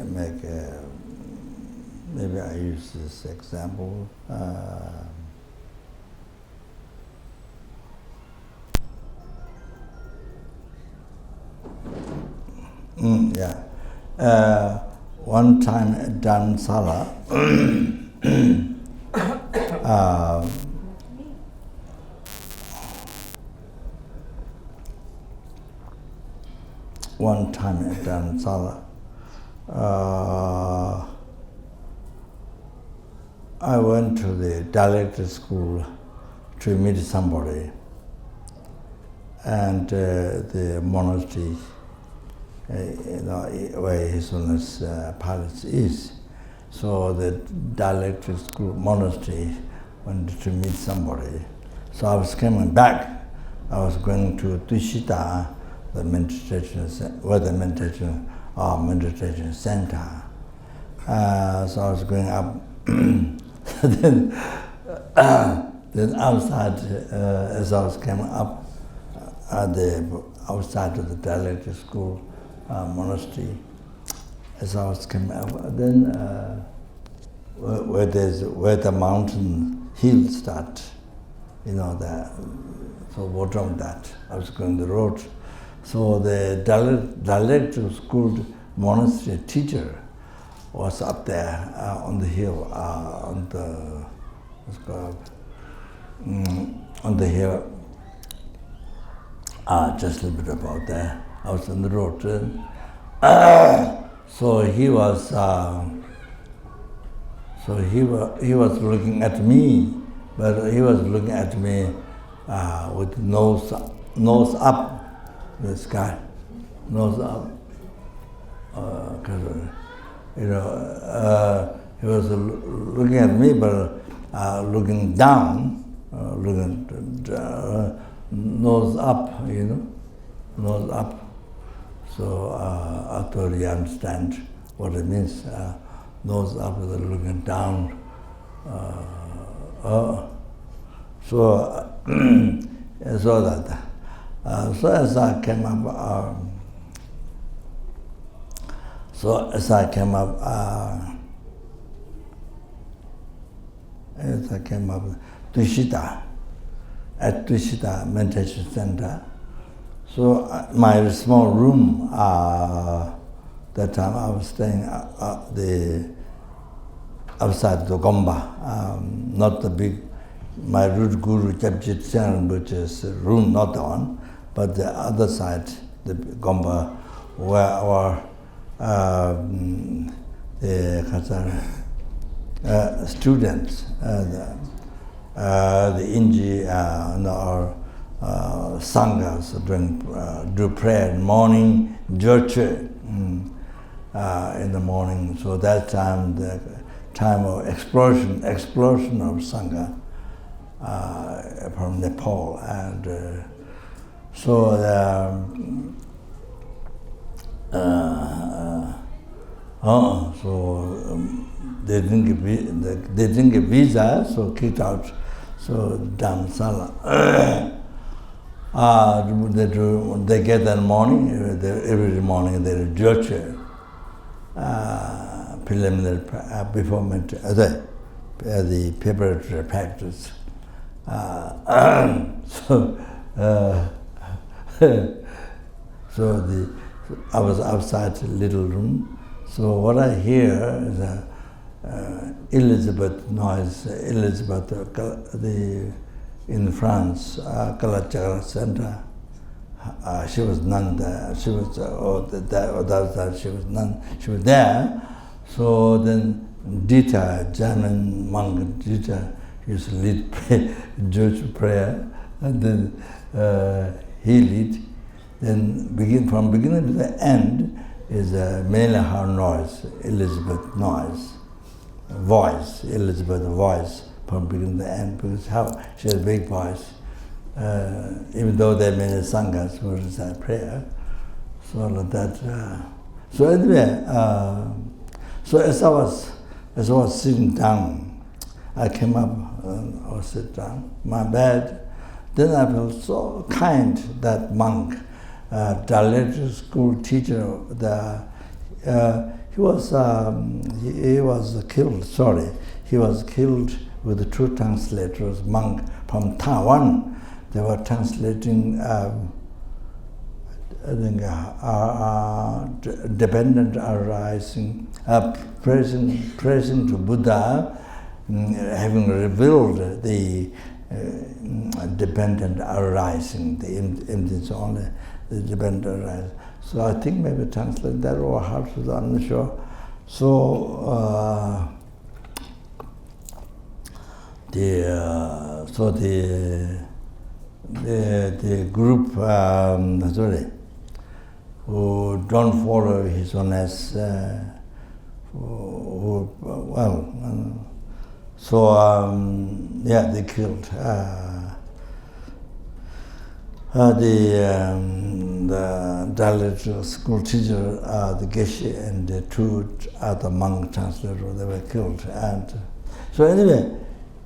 maybe maybe I use this example. One time at Dharamsala, one time at Dharamsala, I went to the dialect school to meet somebody, and the monastery, where His Holiness Palace is. So the dialect school monastery wanted to meet somebody. So I was coming back. I was going to Tushita, the meditation center. So I was going up. then outside, as I was coming up, outside of the dialect school monastery, as I was coming up, then where the mountain hills start, So bottom of that, I was going the road. So the direct school monastery teacher was up there on the hill, on the hill, just a little bit about there. I was on the road. So he was looking at me, but he was looking at me with nose up, this guy, nose up. He was looking at me, but looking down, nose up, nose up. So I thought you understand what it means. Nose up, looking down. So as I came up. Tushita, at Tushita Meditation Center. So my small room, that time I was staying outside the Gomba, not the big, my root guru Japjit Sen, which is room not the one, but the other side, the Gomba, where our students, the Inji, our sanghas do prayer in morning, church in the morning. So that time, the time of explosion of sangha from Nepal, and so they didn't give visa, so kicked out. So Dharamsala. They get that morning, every morning they do church, preliminary before the preparatory practice. I was outside the little room. So what I hear is Elizabeth noise. Elizabeth, in France, Kalachakra Center. She was nun there. She was she was nun. She was there. So then Dita, German monk Dita, used to lead church prayer, and then he lead. Then from beginning to the end is mainly her noise, Elizabeth noise, voice, Elizabeth voice from beginning to end, because she has a big voice, even though there are many sanghas who recite prayer. So like that. So anyway, so as I was sitting down, I came up and I was sit down, my bed. Then I felt so kind, that monk, Dalai school teacher. He was killed. Sorry, he was killed with the two translators, monk from Taiwan. They were translating, I think, dependent arising, praising to Buddha, having revealed the dependent arising, the emptiness only, the dependent arising. So I think maybe translate that or how to, I'm not sure. So the group who don't follow his honest, they killed the Dalai school teacher, the Geshe, and the two other monk translators. They were killed, and so anyway,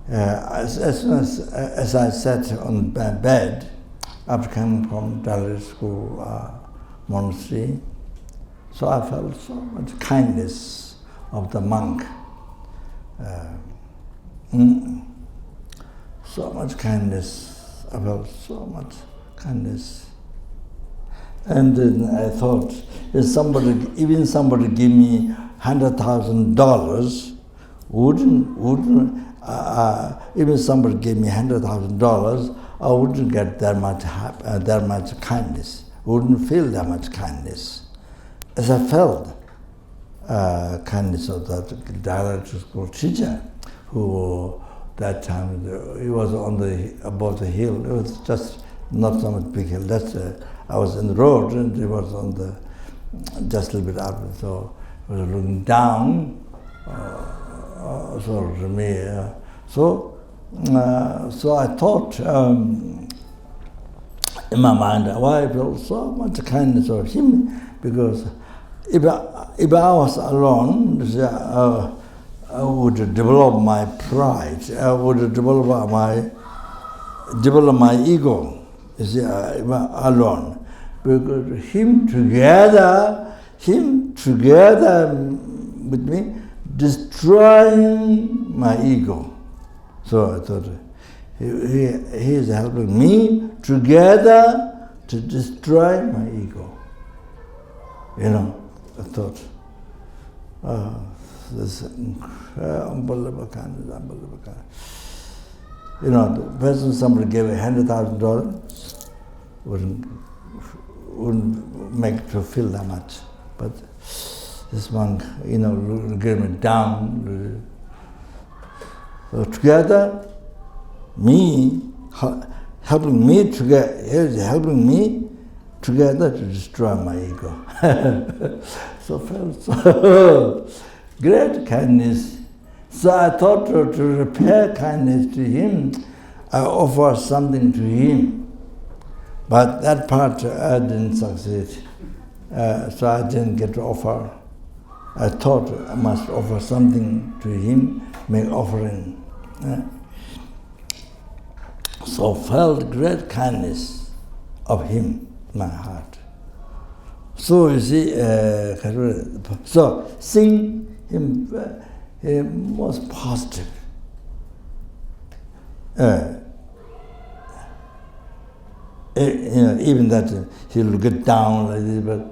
as soon as I sat on my bed after coming from Dalai school monastery, so I felt so much kindness of the monk. so much kindness. I felt so much kindness. And then I thought, if somebody give me $100,000, even somebody gave me $100,000, I wouldn't get that much kindness. Wouldn't feel that much kindness, as I felt kindness of that director school teacher, who that time he was above the hill. It was just not so much big hill. I was in the road and he was on just a little bit up. So I was looking down. So to me, so I thought in my mind, why I felt so much kindness of him, because if I was alone, I would develop my pride. I would develop my ego. You see, alone, because him together with me, destroying my ego. So I thought, he is helping me together to destroy my ego. I thought, this unbelievable kindness, unbelievable kindness. The person somebody gave $100,000 wouldn't make to feel that much, but this one, gave me down. So together, helping me together to destroy my ego. So felt so great kindness. So I thought to repair kindness to him, I offer something to him. But that part I didn't succeed. So I didn't get to offer. I thought I must offer something to him, make offering. So felt great kindness of him in my heart. So you see, so seeing him was positive. Even that he'll get down like this, but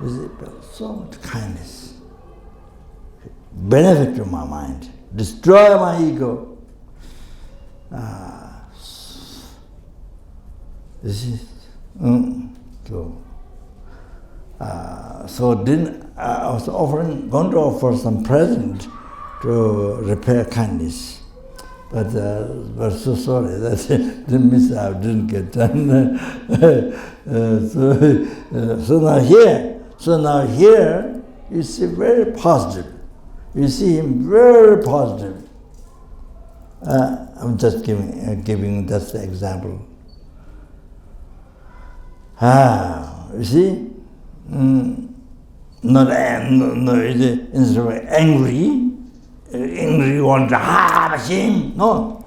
you see, so much kindness. Benefit to my mind, destroy my ego. You see, so I was going to offer some present to repair kindness, but was so sorry that didn't miss out, didn't get done. So now here, you see very positive. You see him very positive. I'm just giving just the example. You see, instead of angry, want to harm him. No,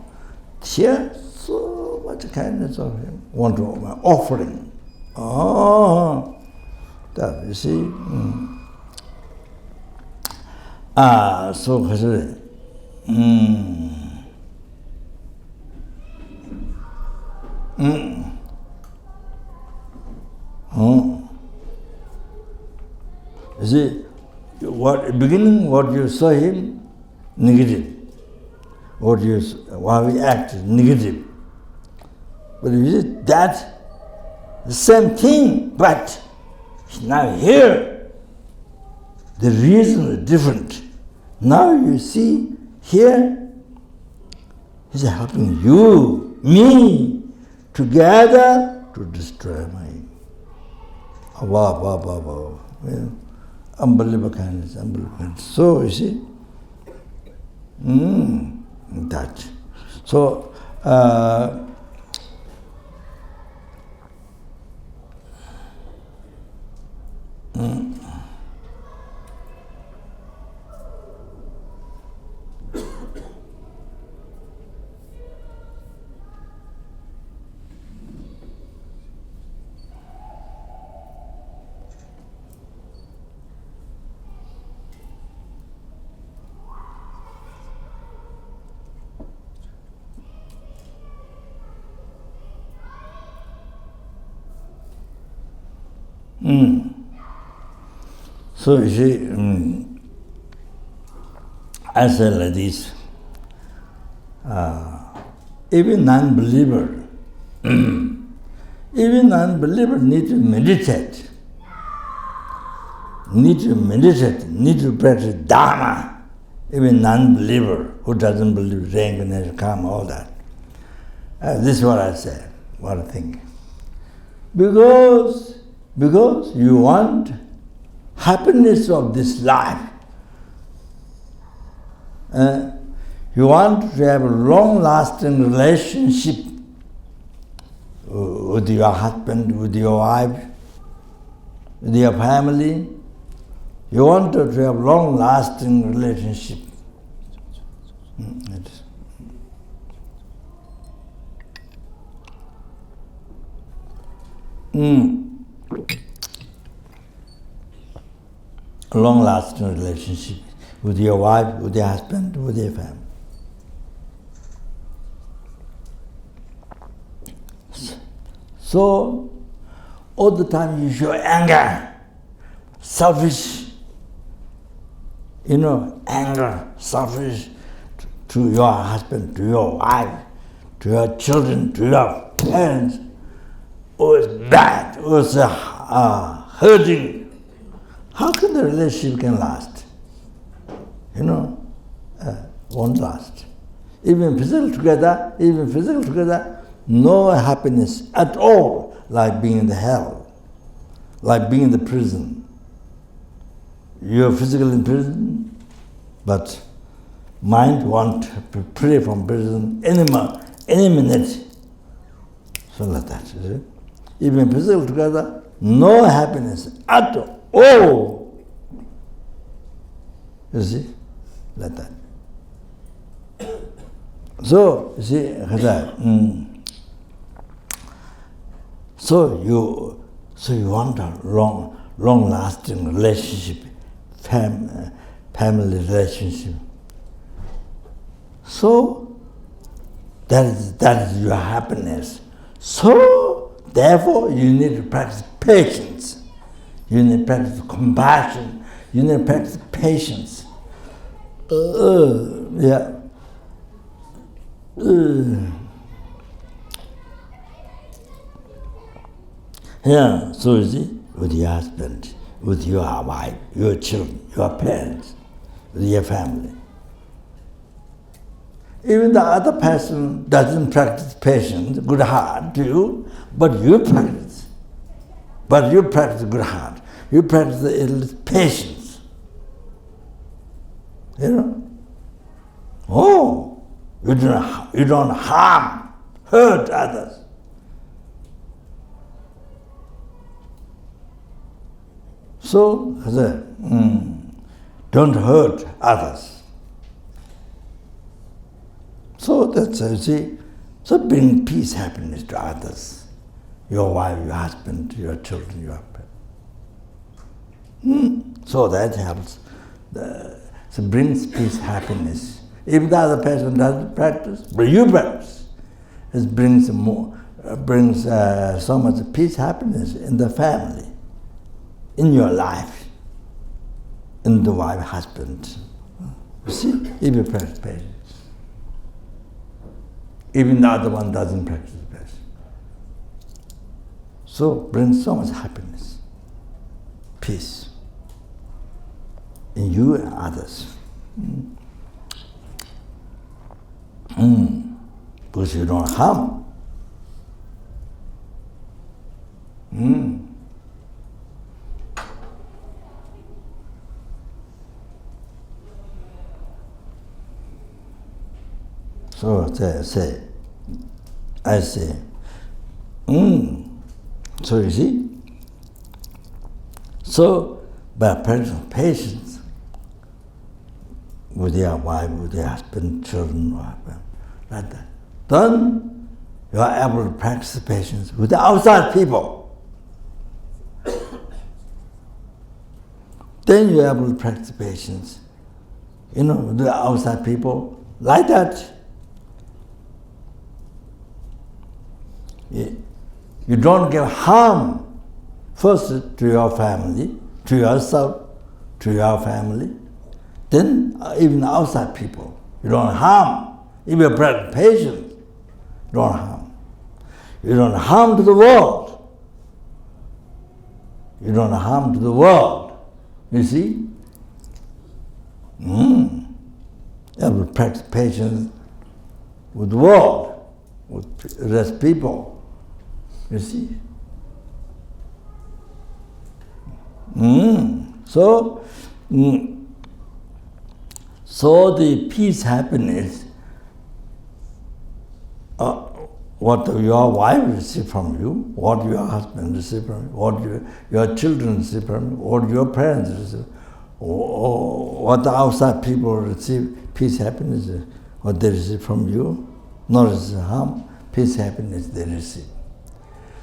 here so much kindness of him. Want to offering. That you see. So you see, beginning what you saw him, negative. How he acted, negative. But you see, that's the same thing, but now here, the reason is different. Now you see, here, he's helping you, me, together to destroy my unbelievable kindness, unbelievable kindness. So you see, that. So So you see, I say like this, even non-believer, need to meditate, need to practice Dharma. Even non-believer who doesn't believe reincarnation, karma, all that. This is what I say, what I think. Because you want happiness of this life. You want to have a long-lasting relationship with your husband, with your wife, with your family. You want to have long-lasting relationship. Long-lasting relationship with your wife, with your husband, with your family. So, all the time you show anger, selfish, anger, selfish to your husband, to your wife, to your children, to your parents. Oh, it's bad, oh, it's hurting. How can the relationship can last? Won't last. Even physical together, no happiness at all, like being in the hell, like being in the prison. You're physically in prison, but mind want to pray from prison any minute. So like that, you see? Even physical together, no happiness at all. You see? Like that. So, you see, so you want a long-lasting relationship, family relationship. So that is your happiness. So therefore you need to practice patience. You need to practice compassion. You need to practice patience. So you see, with your husband, with your wife, your children, your parents, with your family. Even the other person doesn't practice patience, good heart to you, but you practice. But you practice good heart. You practice patience. Oh, you don't harm, hurt others. So, don't hurt others. So that's, you see, so bring peace, happiness to others. Your wife, your husband, your children, your parents. So that helps. So brings peace, happiness. If the other person doesn't practice, but you practice, it brings so much peace, happiness in the family, in your life, in the wife, husband. You see, if you practice patience. Even the other one doesn't practice patience. So brings so much happiness, peace in you and others. Because you don't harm. So I say, so you see, so by practicing patience with your wife, with your husband, children, like that, then you are able to practice patience with the outside people. Then you are able to practice patience, with the outside people, like that. You don't give harm First to your family, to yourself, to your family, then even outside people. You don't harm. If you practice patience, you don't harm. You don't harm to the world. You don't harm to the world. You see? You have to practice patience with the world, with rest people. You see? So the peace, happiness, what your wife receives from you, what your husband receives from you, what your children receive from you, what your parents receive, what the outside people receive, peace, happiness, what they receive from you, not as harm, peace, happiness they receive.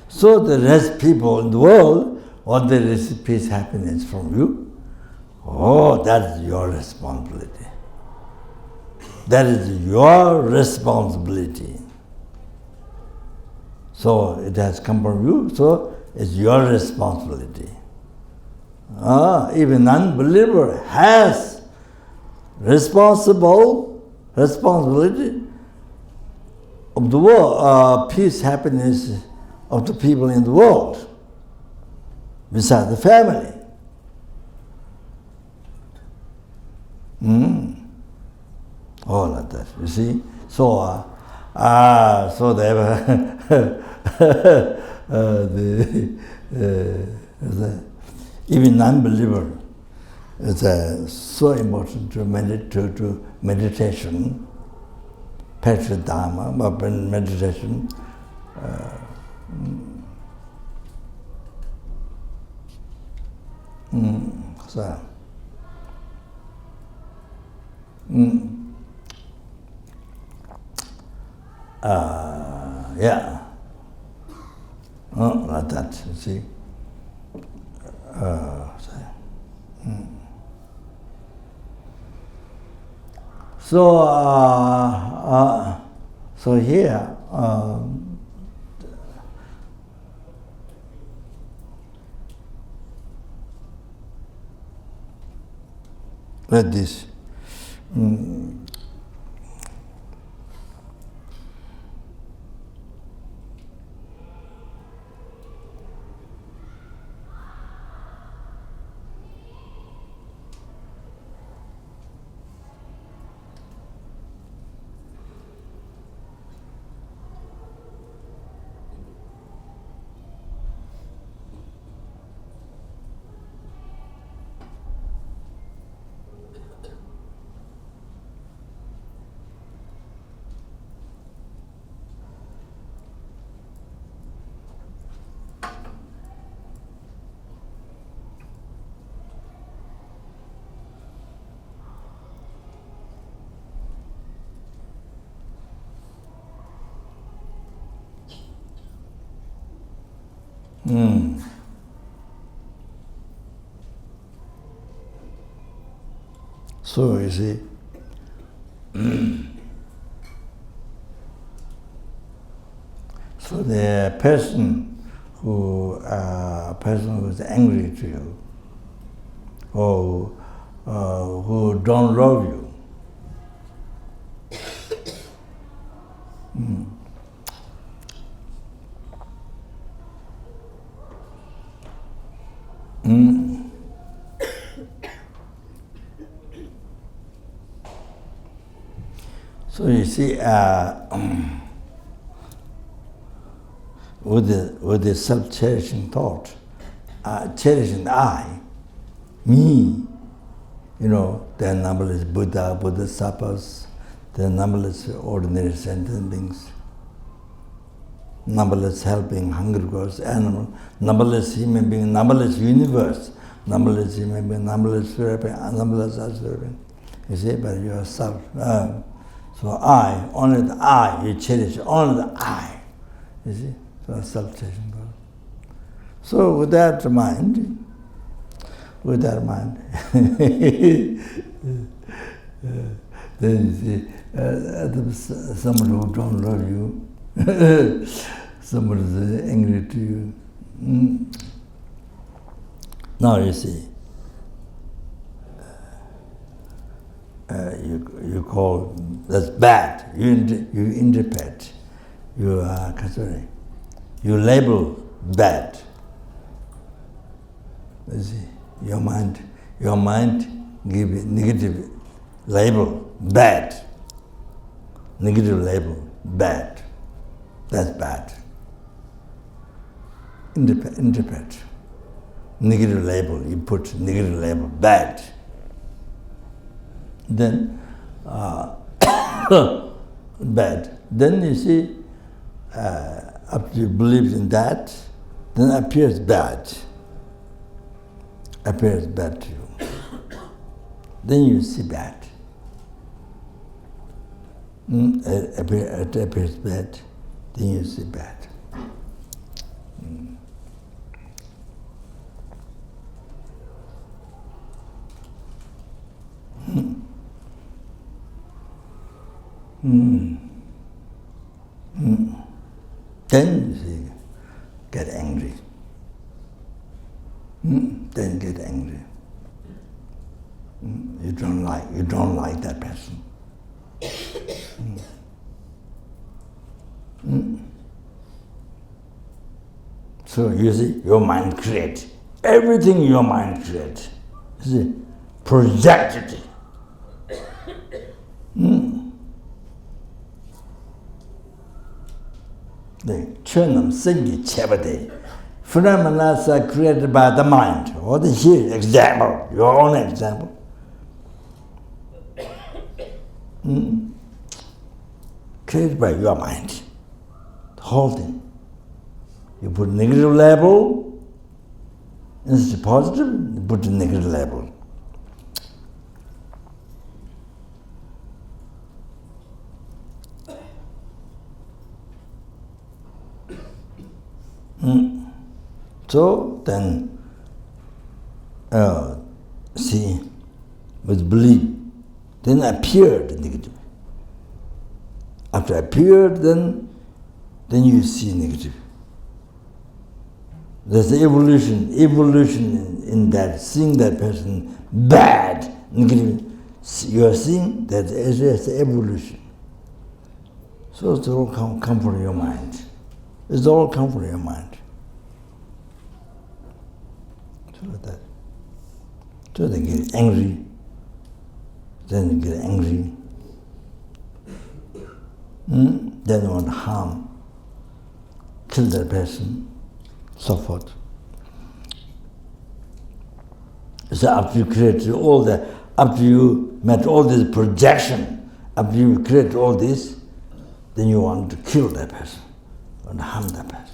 So the rest people in the world, what they receive, peace, happiness from you, that is your responsibility. That is your responsibility. So it has come from you, so it's your responsibility. Even unbeliever has responsibility of the world, peace, happiness of the people in the world, besides the family. Like that, you see? So they even non-believer, it's so important to meditation, practice Dharma, but in meditation, like that, you see. So here, like this. So you see, so the person who is angry to you, or who don't love you, so you see, with the self-cherishing thought, cherishing I, me, there are numberless Buddha, Bodhisattvas, there are numberless ordinary sentient beings, numberless helping hungry ghosts, animals, numberless human beings, numberless universe, numberless human beings, numberless spirit beings, numberless spirit beings. You see, but yourself. So I, only the I, you cherish only the I. You see, so self-cherishing God. So with that mind, then you see, somebody who don't love you, somebody is angry to you. Now you see, you call that's bad. You interpret. You you label bad. You see, your mind give it negative label bad. Negative label bad. That's bad. Interpret. Negative label. You put negative label bad. Then bad. Then you see, after you believe in that, then appears bad. Appears bad to you. Then you see bad. It appears bad. Then you see bad. Then you see, get angry. Then get angry. You don't like that person. So you see, your mind creates everything. Your mind creates. You see, projected. The chunam sengi chevade. Phenomena are created by the mind. What is here? Example, your own example. Created by your mind. The whole thing. You put negative label, instead of positive, you put a negative label. So then, see, with belief, then appeared negative. After appeared, then you see negative. There's the evolution in that, seeing that person bad, negative. You are seeing that it's the evolution. So it's all come from your mind. It's all come from your mind. So that. So they get angry. Then you get angry. Then you want to harm, kill that person, so forth. So after you create all that, after you met all this projection, after you create all this, then you want to kill that person, you want to harm that person.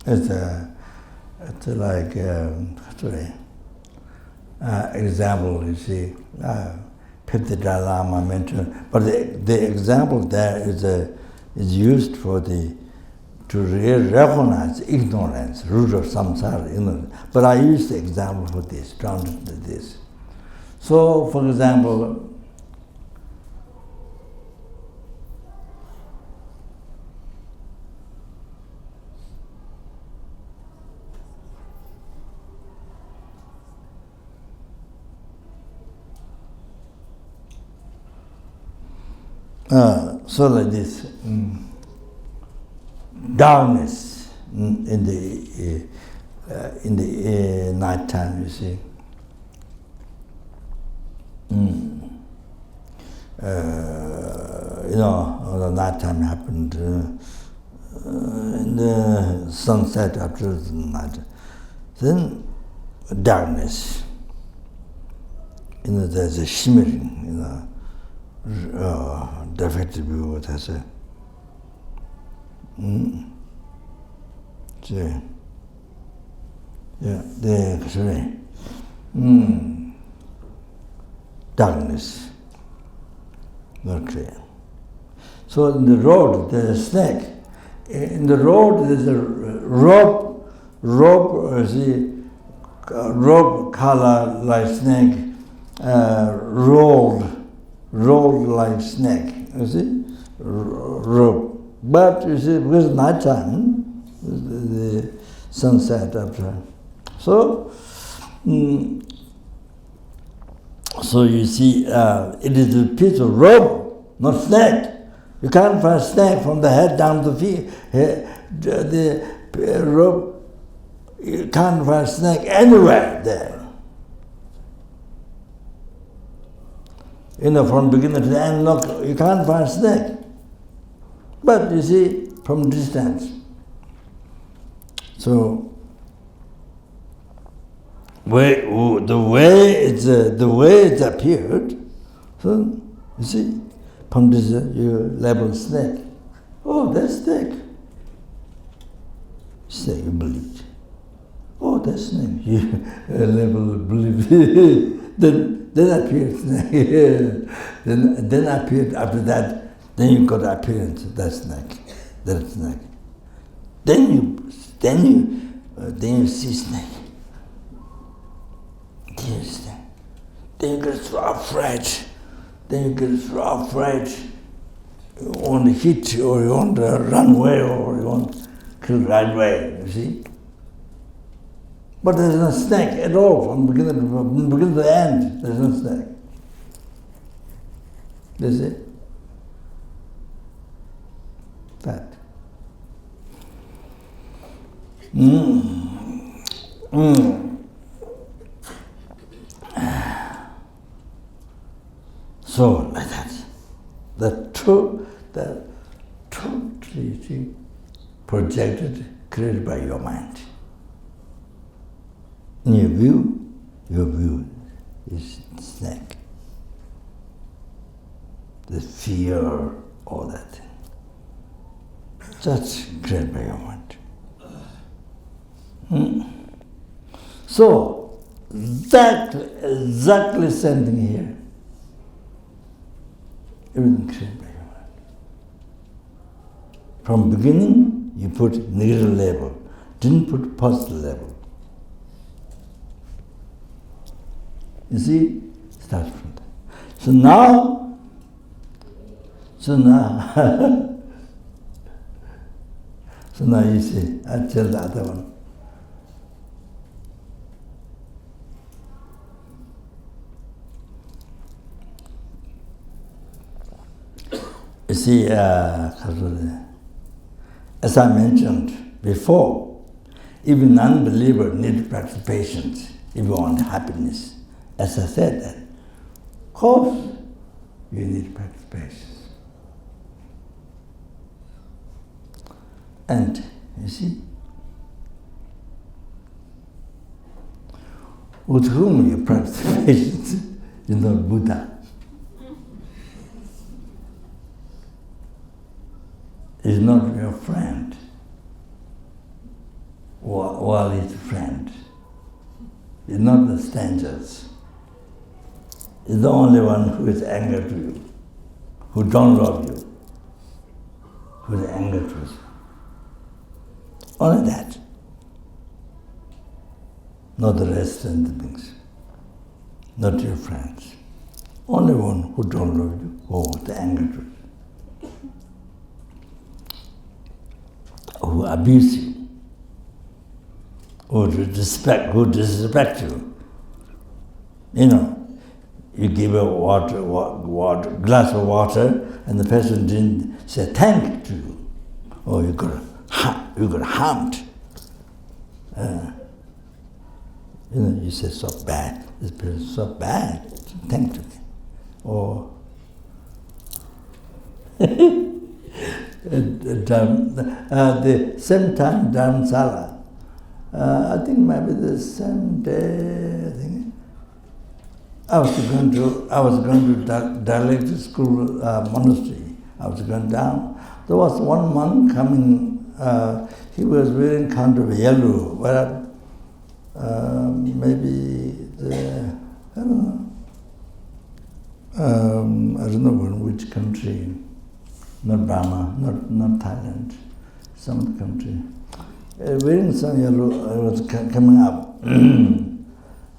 It's like example. You see, Pipti Dalai Lama mentioned, but the example there is used for to recognize ignorance, root of samsara, ignorance. But I use the example for this, to understand this. So, for example, so like this, darkness in the night time, you see. The night time happened in the sunset after the night. Then darkness. There's a shimmering, defective view, what I say. See. Yeah, sorry. Darkness. Not clear. So in the road, there's a snake. In the road, there's a rope color like snake, rolled like snake, you see, rope. But you see, because night time, the sunset after. So you see, it is a piece of rope, not snake. You can't find snake from the head down to the feet. The rope, you can't find snake anywhere there. From beginning to the end, look, you can't find snake. But you see, from distance. So, the way it appeared, so you see, from this you label snake. Oh, that's snake. Snake, you believe. Oh, that's snake. You label believe. then appeared snake. then appeared after that. Then you got appearance. That's snake. That's snake. Then you see snake. Yes. Then you get so afraid. You want to hit, or you want to run away, or you want to kill right away, you see? But there's no snake at all from beginning to the end. There's no snake. You see? That. So, like that. The truth projected, created by your mind. In your view is snake. The fear, all that thing. That's created by your mind. So, exactly same thing here. Everything created by your mind. From beginning, you put negative label, didn't put positive label. You see, start from that. So now, so now you see, I tell the other one. You see, as I mentioned before, even non-believer need to practice patience if you want happiness. As I said that, of course, you need to practice patience. And you see, with whom you practice patience is not Buddha. Is not your friend, while he's a friend. It's not the strangers. It's the only one who is angry to you, who don't love you, who is angry to you. Only that. Not the rest and the things. Not your friends. Only one who don't love you, who is angry to you. Who abuse you, who disrespect you. You know, you give a glass of water, and the person didn't say thank to you, or you got harmed. You say so bad. This person is so bad. Thank to me, or. The same time Dharamsala, I think maybe the same day, I think, I was going to Dalek school monastery. I was going down. There was one monk coming, he was wearing kind of yellow, well, maybe I don't know which country. not Burma, not Thailand, some other country. Wearing some yellow, I was coming up.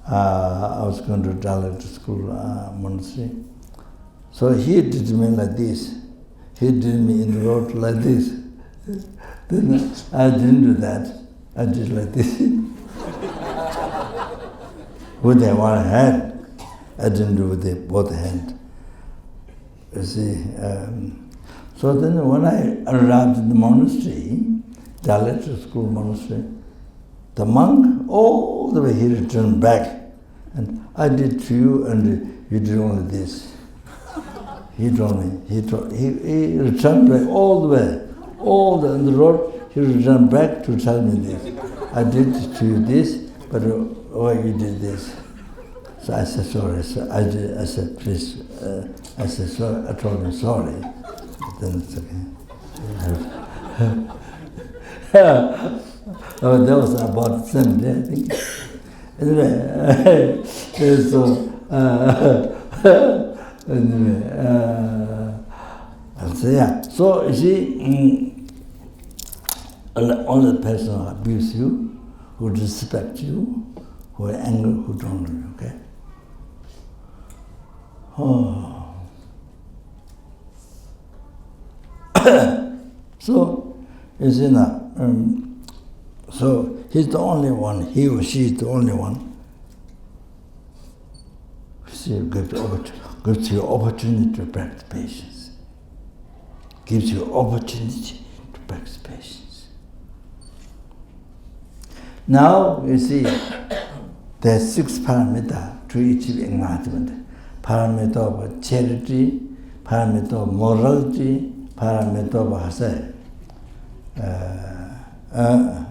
I was going to Dalai school monastery. So he did me like this. He did me in the road like this. Then I didn't do that. I did like this. With the one hand. I didn't do with the both hand. You see. So then when I arrived in the monastery, Dalai school monastery, the monk, all the way he returned back. And I did to you, and you did only this. He returned back all the way, on the road, he returned back to tell me this. I did to you this, but you did this. So I said, sorry. So I said, please. I said, sorry. I told him, sorry. Then it's okay. Oh, that was about the same day, I think. Anyway, so yeah. So you see, only the person who abuse you, who disrespect you, who are angry, who don't know you, okay? Oh. So, you see now, so he's the only one, he or she is the only one. See, gives you opportunity to practice patience. Gives you opportunity to practice patience. Now, you see, there are 6 parameters to achieve enlightenment. Parameter of charity, parameter of morality, parameter of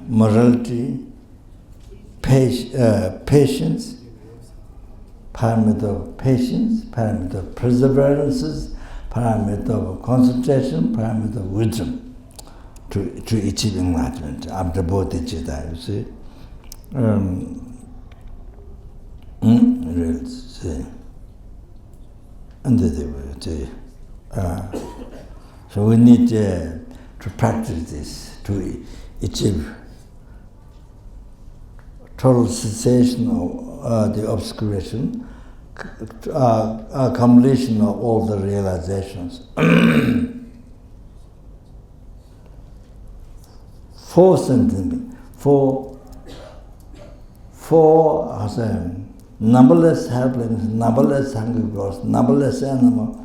morality, patience, parameter of patience, parameter of perseverances, parameter of concentration, parameter of wisdom to achieve enlightenment after bodhicitta, you see. So we need to practice this to achieve total cessation of the obscuration, completion of all the realizations. 4 sentences, four numberless helplings, numberless hungry ghosts, numberless animal.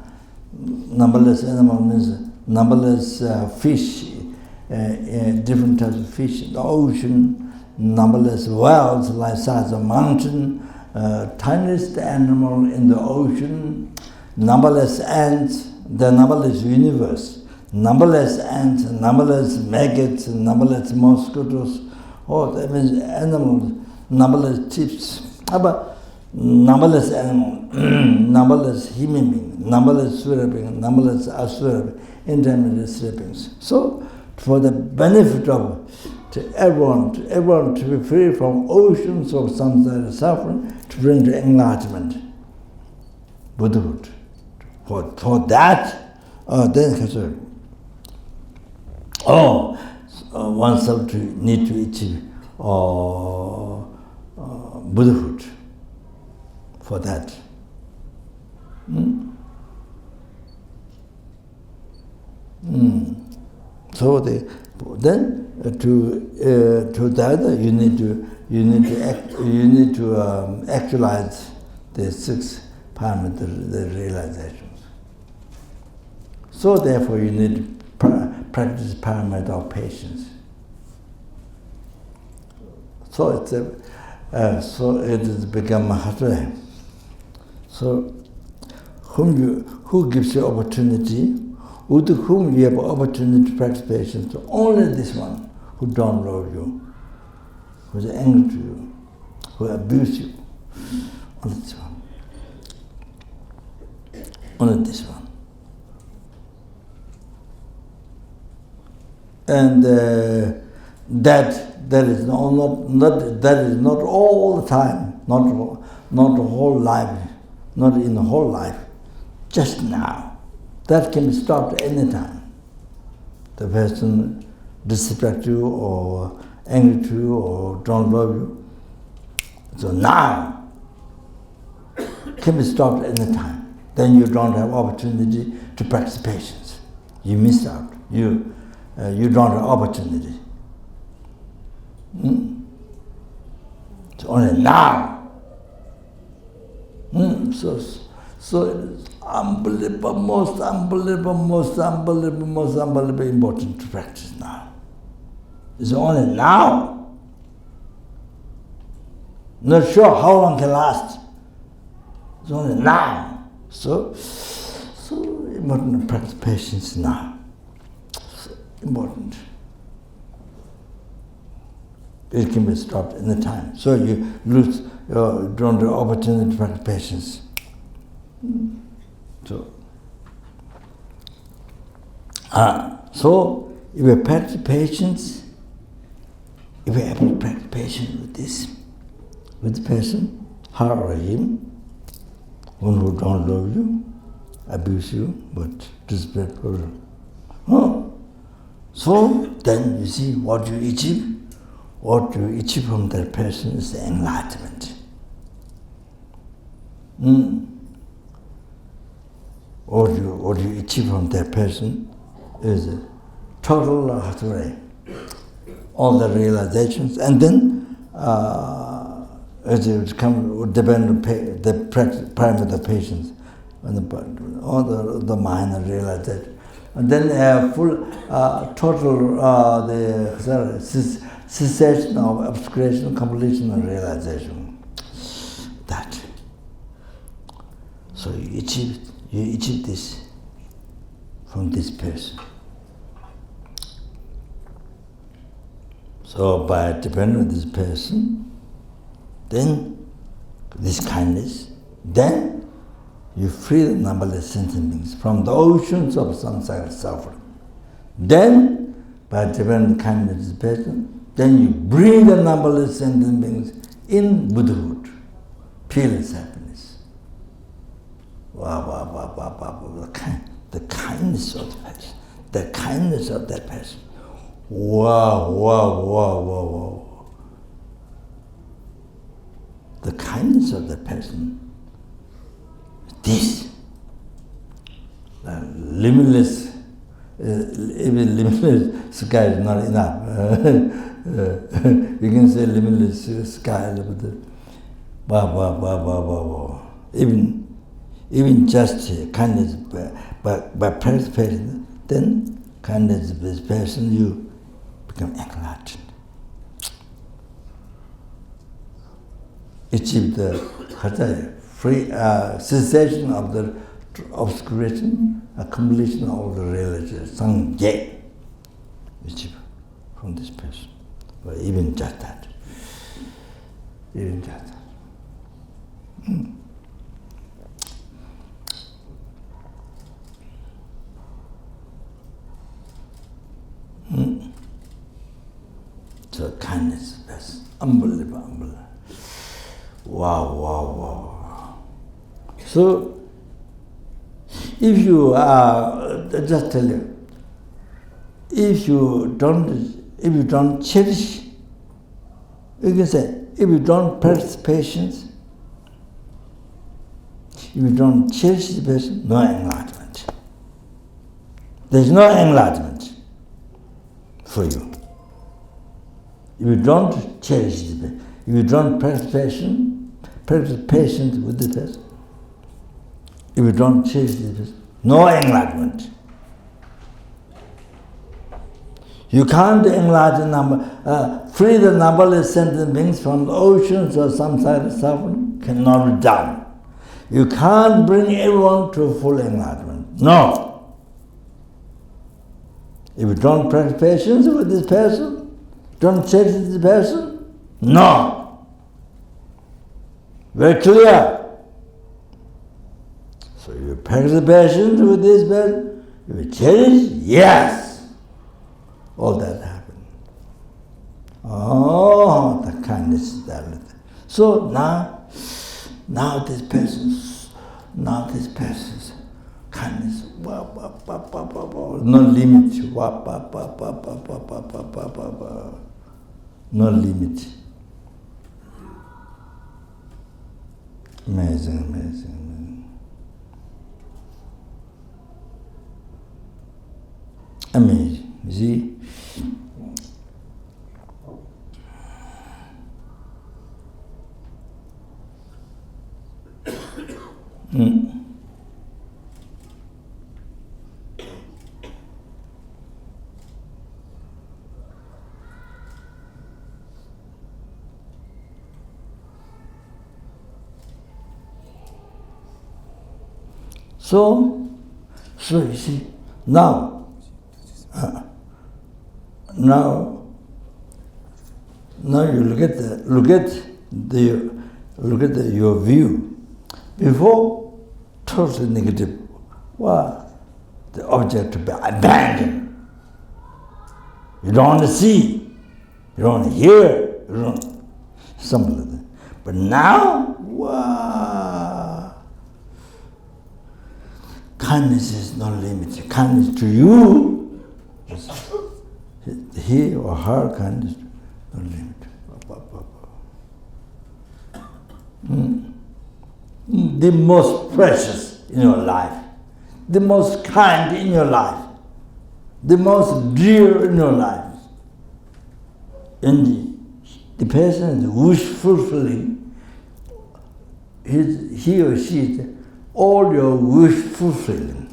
Numberless animal means numberless fish, different types of fish in the ocean, numberless whales like size of mountain, tiniest animal in the ocean, numberless ants, the numberless universe, numberless ants, numberless maggots, numberless mosquitoes. Oh, that means animals, numberless tips. But numberless animals, numberless human beings, numberless swearing, numberless aswearing, intermediate sleepings. So, for the benefit of everyone to be free from oceans of samsara suffering, to bring to enlightenment, Buddhahood. For that, then oneself need to achieve Buddhahood. For that. So then to the other you need to actualize the 6 parameters, the realizations. So therefore you need to practice parameter of patience. So it's so it has become Mahatma. So who gives you opportunity? With whom you have opportunity to practice patience? Only this one who don't love you, who is angry to you, who abuse you. Only this one. Only this one. And that is not all the time, not the whole life, not in the whole life, just now. That can be stopped any time. the person disrespect you or angry to you or don't love you. So now can be stopped any time. Then you don't have opportunity to practice patience. You miss out. You don't have opportunity. It's only now. So it is unbelievable, most unbelievable important to practice now. It's only now. Not sure how long can last. It's only now. So important to practice patience now. So important. It can be stopped in the time. So you don't have opportunity to practice patience. So if you practice patience, if you able to practice patience with the person, her or him, one who don't love you, abuse you, but disrespectful. So then you see what you achieve. What you achieve from that person is the enlightenment. What you achieve from that person is a total all the realizations, and then as it would depend on the parameter patience, and all the minor realization, and then full total the cessation of obscuration, completion, and realization. That. So you achieve this from this person. So by depending on this person, then this kindness, then you free the numberless sentient beings from the oceans of samsara suffering. Then, by depending on kindness of this person, then you bring the numberless sentient beings in Buddhahood, peerless happiness. The kindness of the person, the kindness of that person. Wow. The kindness of that person, this, limitless, even limitless sky is not enough. We can say limitless sky, even just kindness by participating, then kindness of this person, you become enlightened. Achieve the free cessation of the obscuration, accumulation of all the realization, sangye, achieve from this person. But even just that. So kindness, that's unbelievable. Wow. So, if you just tell you, if you don't cherish, you can say, if you don't practice patience, if you don't cherish the person, no enlightenment. There's no enlightenment for you. If you don't cherish the person, if you don't practice patience with the person, if you don't cherish the person, no enlightenment. You can't enlighten free the numberless sentient beings from the oceans or samsara suffering, cannot be done. You can't bring everyone to full enlightenment. No. If you don't practice patience with this person, don't cherish this person, no. Very clear. So you practice patience with this person, you cherish, yes. All that happened. Oh, the kindness is there. So now this person's kindness, no limit, no limit. Amazing, amazing, amazing. Amazing, you see? So you see, now you look at your view. Before, totally negative. Well, the object to be abandoned. You don't want to see, you don't want to hear, you don't something like that. But now, wow, kindness is no limit. Kindness to you, he or her kindness, no limit. The most precious in your life, the most kind in your life, the most dear in your life. And the person is wish fulfilling, he or she is all your wish fulfilling.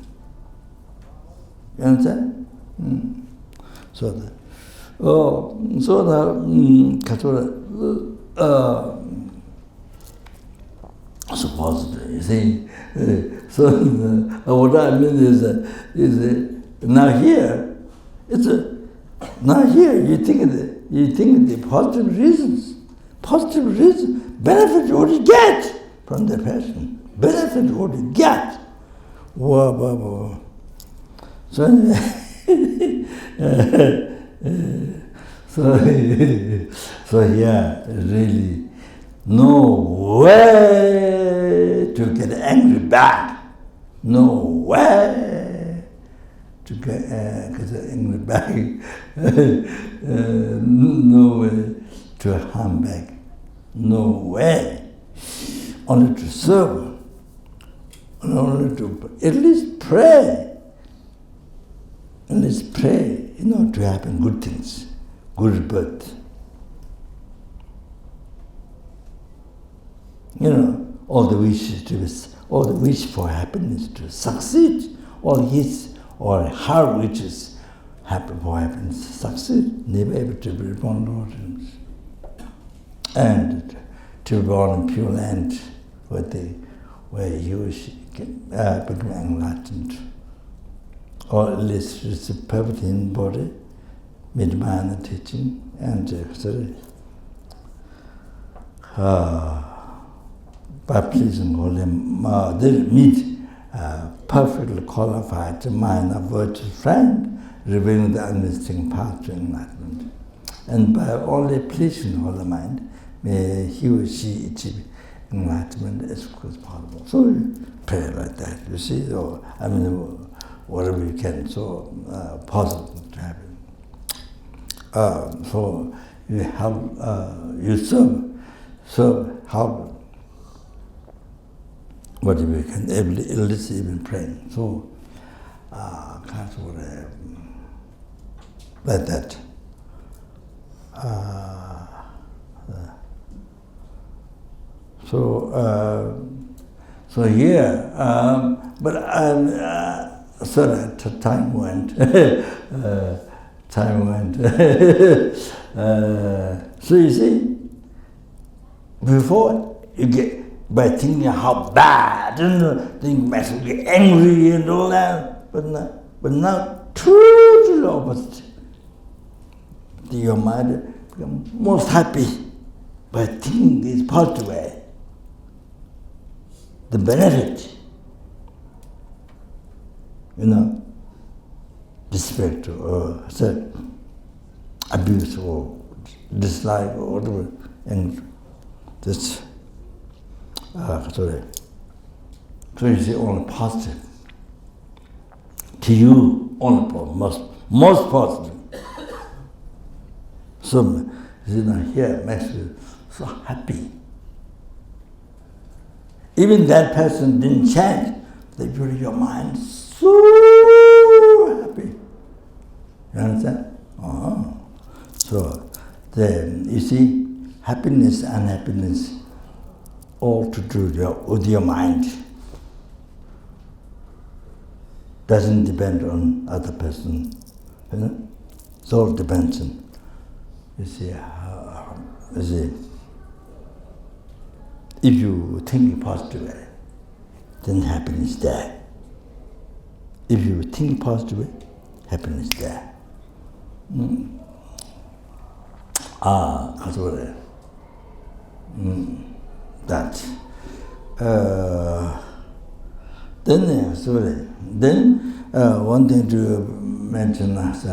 You understand? Supposedly, you see. What I mean is now here, you think the positive reasons, benefit what you get from the person, benefit what you get. Whoa. So yeah, really. No way to get angry back. No way to get angry back. No way to harm back. No way. Only to serve. Only to at least pray. At least pray, to happen good things, good birth. All the wish for happiness to succeed, all his or her wishes happen for happiness to succeed, never able to be born Lord, and to be born in Pure Land, where he or she can become enlightened, or at least it's a perfect in body, mid-mind teaching, and by pleasing Holy they meet perfectly qualified mind of virtuous friend, revealing the unmistakable path to enlightenment. And by only pleasing Holy Mind, may he or she achieve enlightenment as quick as possible. So you pray like that, you see, or whatever you can, so possible to happen. So you help, you serve, help. Whatever you can, at least even praying. So, kind of like that. So here, but sorry, time went. So you see, before you get, by thinking how bad, thinking massively angry and all that, but now totally opposite. Your mind becomes most happy by thinking this positive way. The benefit, respect or abuse or dislike or whatever, and this. So you see only positive. to you only most positive. So here makes you so happy. Even that person didn't change, they put your mind so happy. You understand? Oh. So you see, happiness and unhappiness all to do with your mind. Doesn't depend on other person. You know? It all depends on, you see, if you think positively, then happiness is there. If you think positively, happiness is there. That's what it is. That. Then one thing to mention is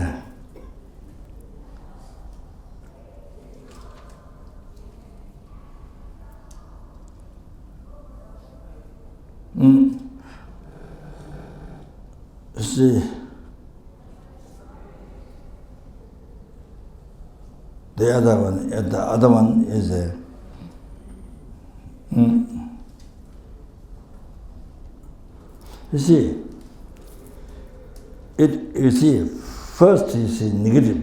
see, the other one is you see, first you see negative,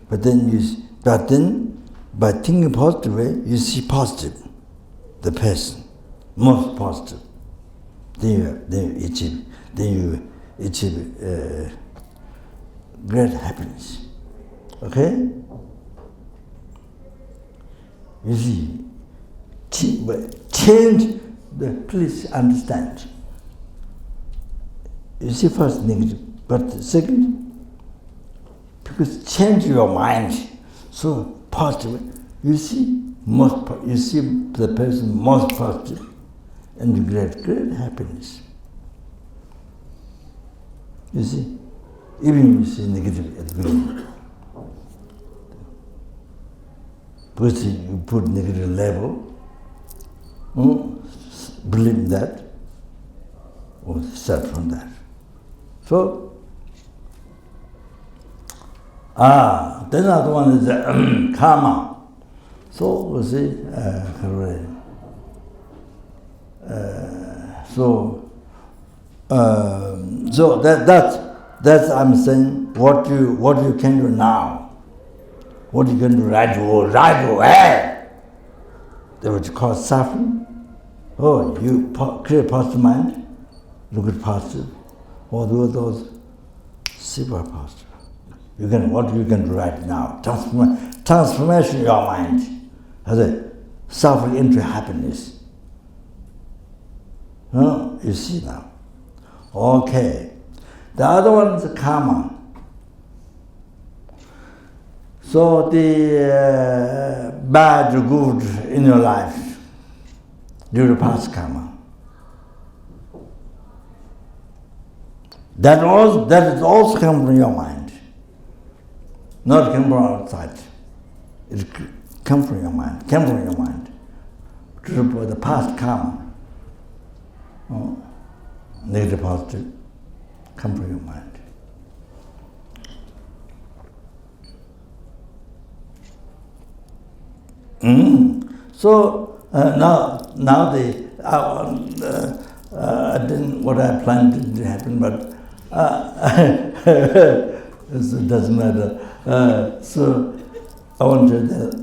but then by thinking positively, you see positive, the person, most positive. Then you achieve great happiness. Okay? You see, change please understand. You see first negative, but second, because change your mind so positive, you see the person most positive, and you get great happiness. You see, even you see negative at the beginning, because you put negative label, believe that, or start from that. So, then another one is karma. So we see, so that's I'm saying what you can do now, what you can do right away. That would cause suffering. Oh, you create positive mind, look at positive. Or do those super positive. What you can do right now? Transformation of your mind as a suffering into happiness. You see now. Okay. The other one is karma. So the bad or good in your life due to past karma. That is also come from your mind, not come from outside. It comes from your mind, The past karma, negative, positive, come from your mind. So now I didn't what I planned didn't happen, but it doesn't matter. So I want to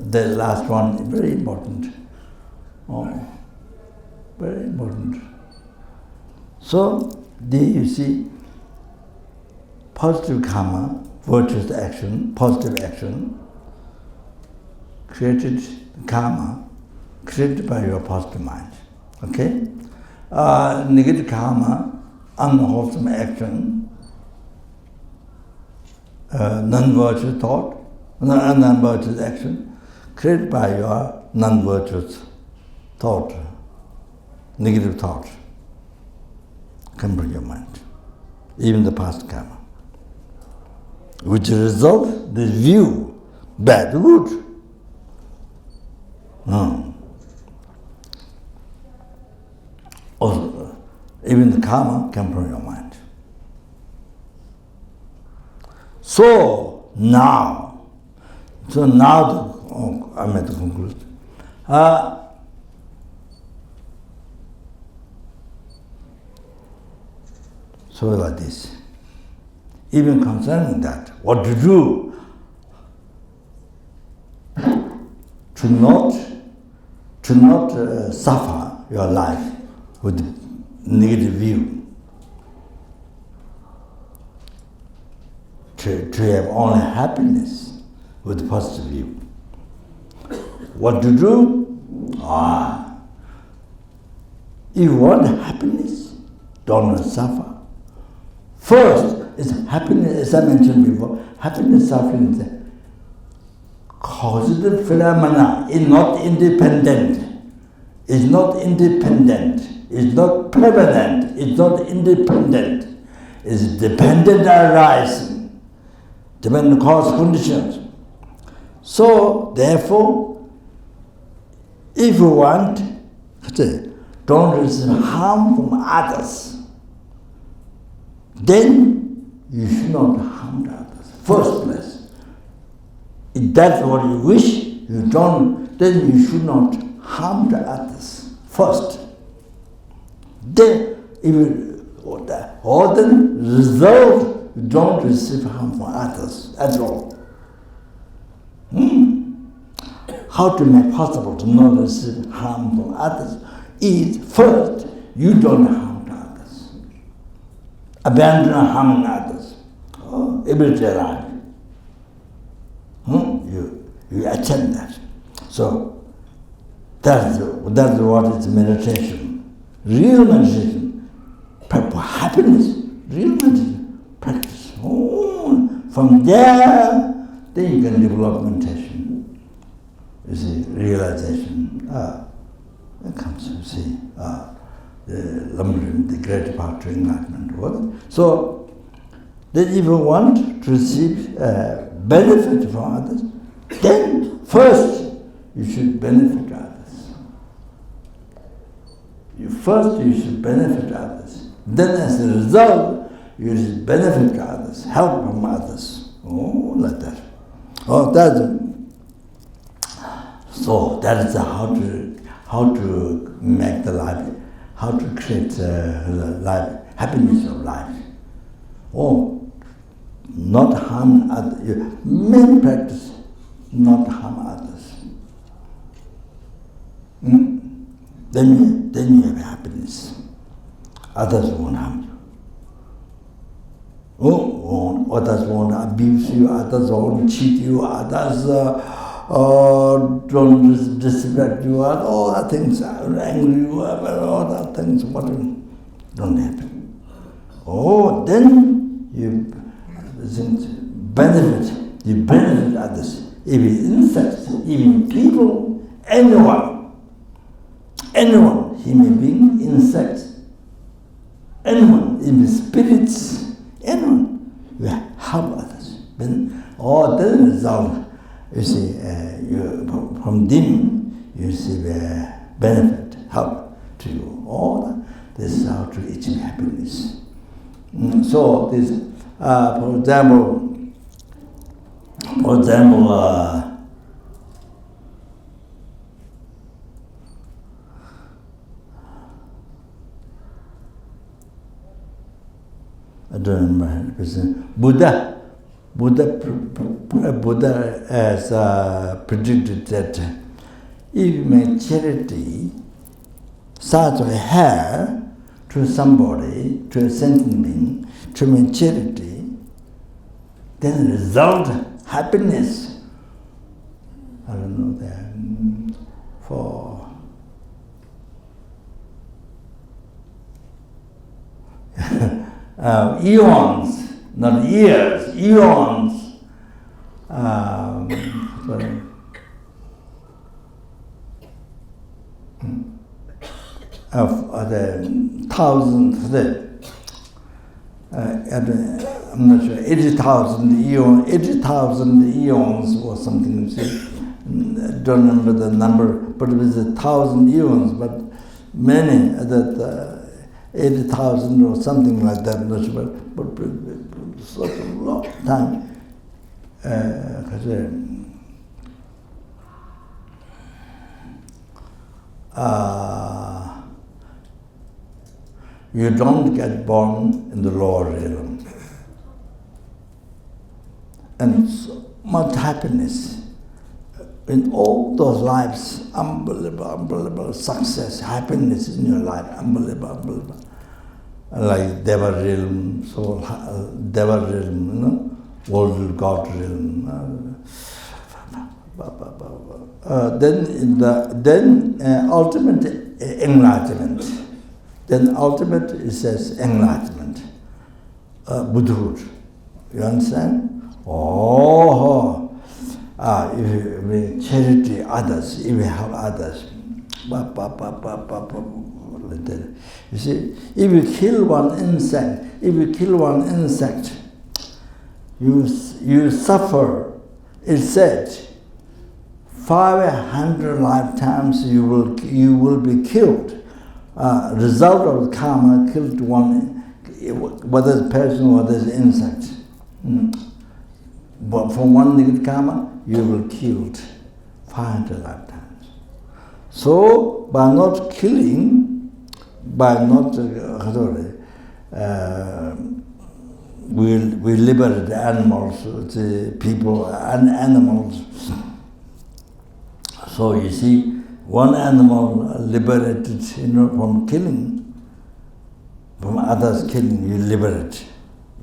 the last one, very important. Very important. So you see, positive karma, virtuous action, positive action, created karma, created by your positive mind. Okay? Negative karma, unwholesome action, non-virtuous thought, non-virtuous action, created by your non-virtuous thought, negative thought, come from your mind, even the past karma, which result the view, bad, good. Or even the karma come from your mind. So now I'm at the conclusion. So like this. Even concerning that, what to do to not suffer your life with negative view, to have only happiness with positive view. What to do? If you want happiness, don't suffer. First is happiness, as I mentioned before, happiness, suffering is a causative phenomena, is not independent. It's not independent. It's not permanent. It's not independent. It's dependent arising, dependent cause conditions. So therefore, if you want, don't receive harm from others, then you should not harm others. First place. If that's what you wish, you don't, then you should not harm the others first. Then, if you, or then resolve, you don't receive harm from others at all. How to make possible to not receive harm from others is first, you don't harm the others. Abandon harming others. Every day life. You attend that. So that's what is meditation. Real meditation, happiness, real meditation, practice. From there, then you can develop meditation. You see, realization. It comes, you see, the great path to enlightenment. So, then if you want to receive benefit from others, then first you should benefit others. First you should benefit others. Then as a result, you should benefit others, help from others. Like that. So that is how to make the life, how to create the life, happiness of life. Not harm others. Main practice, not harm others. Then you have happiness. Others won't harm you. Others won't abuse you, others won't cheat you, others don't disrespect you, all that things, angry you, all that things, whatever, don't happen. Then you benefit others, even insects, even people, anyone, human being, insects, anyone, even spirits, anyone, you help others. Then result, you see, from them, you see the benefit, help to you. This is how to achieve happiness. So this, for example, I don't remember. Buddha has predicted that if you make charity, such a hair to somebody, to a sentient being, to make charity, then result happiness. I don't know that for eons, not years, eons. Of the thousands, I'm not sure, 80,000 eons or something. You see. I don't remember the number, but it was 1,000 eons, but many, 80,000 or something like that, but such a long time. you don't get born in the lower realm. And so much happiness in all those lives, unbelievable success, happiness in your life, unbelievable. Like Deva realm, soul, Deva realm, world God realm. Then ultimate enlightenment. Then ultimate, it says enlightenment, Buddhahood. You understand? If we charity others, if we help others, you see, if you kill one insect, you suffer. It said, 500 lifetimes you will be killed. Result of karma killed one, whether it's person or whether it's insect. But from one negative karma, you will be killed 500 lifetimes. So by not killing, by not we liberate the animals, the people and animals. So you see, one animal liberated, from killing, from others killing, you liberate,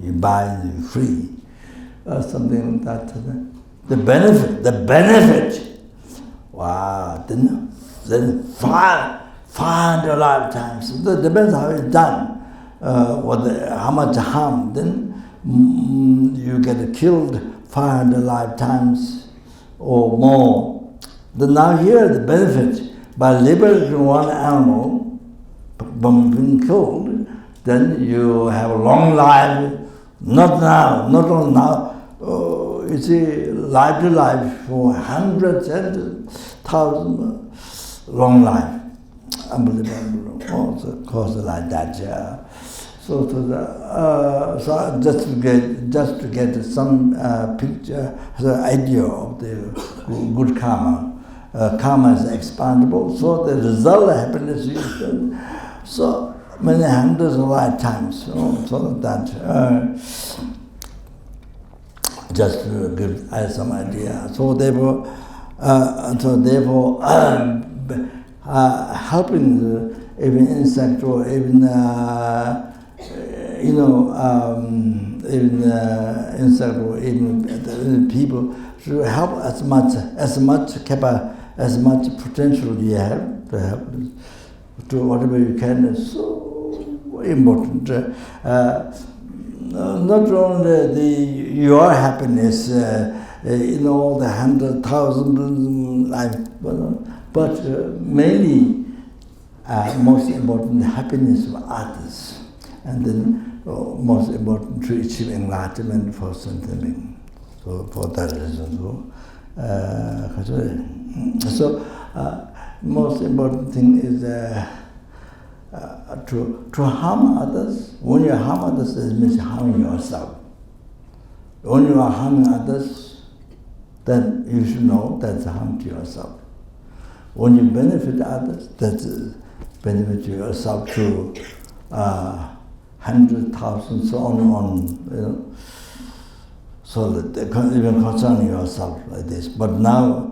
you buy, you free, or something like that. The benefit. Wow! Then 500 lifetimes. It depends how it's done. How much harm. Then you get killed 500 lifetimes or more. Then now here the benefit, by liberating one animal from being killed, then you have a long life, not only now, you see, life to life, for hundreds and thousands, long life. Unbelievable, also cause like that. So just to get some picture, the idea of the good karma. Karma is expandable, so the result of happiness is so many hundreds of lifetimes. So that just to give some idea. So therefore, helping even insect or even insect or even people to help as much potential you have to help to whatever you can is so important. Not only your happiness, the 100,000 life, but mainly most important, the happiness of others, and then most important to achieve enlightenment for something. So for that reason, so most important thing is to harm others. When you harm others, it means harming yourself. When you are harming others, then you should know that's harm to yourself. When you benefit others, that's benefit yourself to 100,000, so on, so that they can't even concern yourself like this. But now,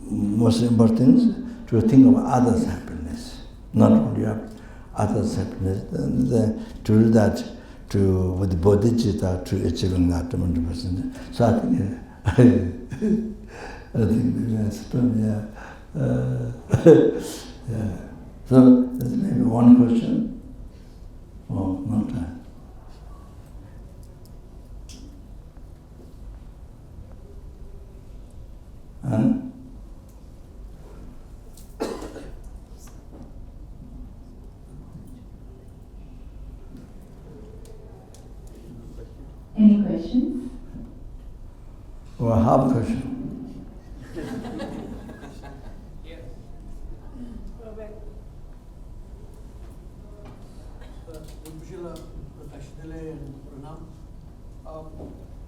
most important thing is to think of others' happiness, not only others' happiness. And to do that with bodhicitta to achieve enlightenment. So I think that's probably, yeah. So there's maybe one question. Oh, no time. And any questions? Or half question.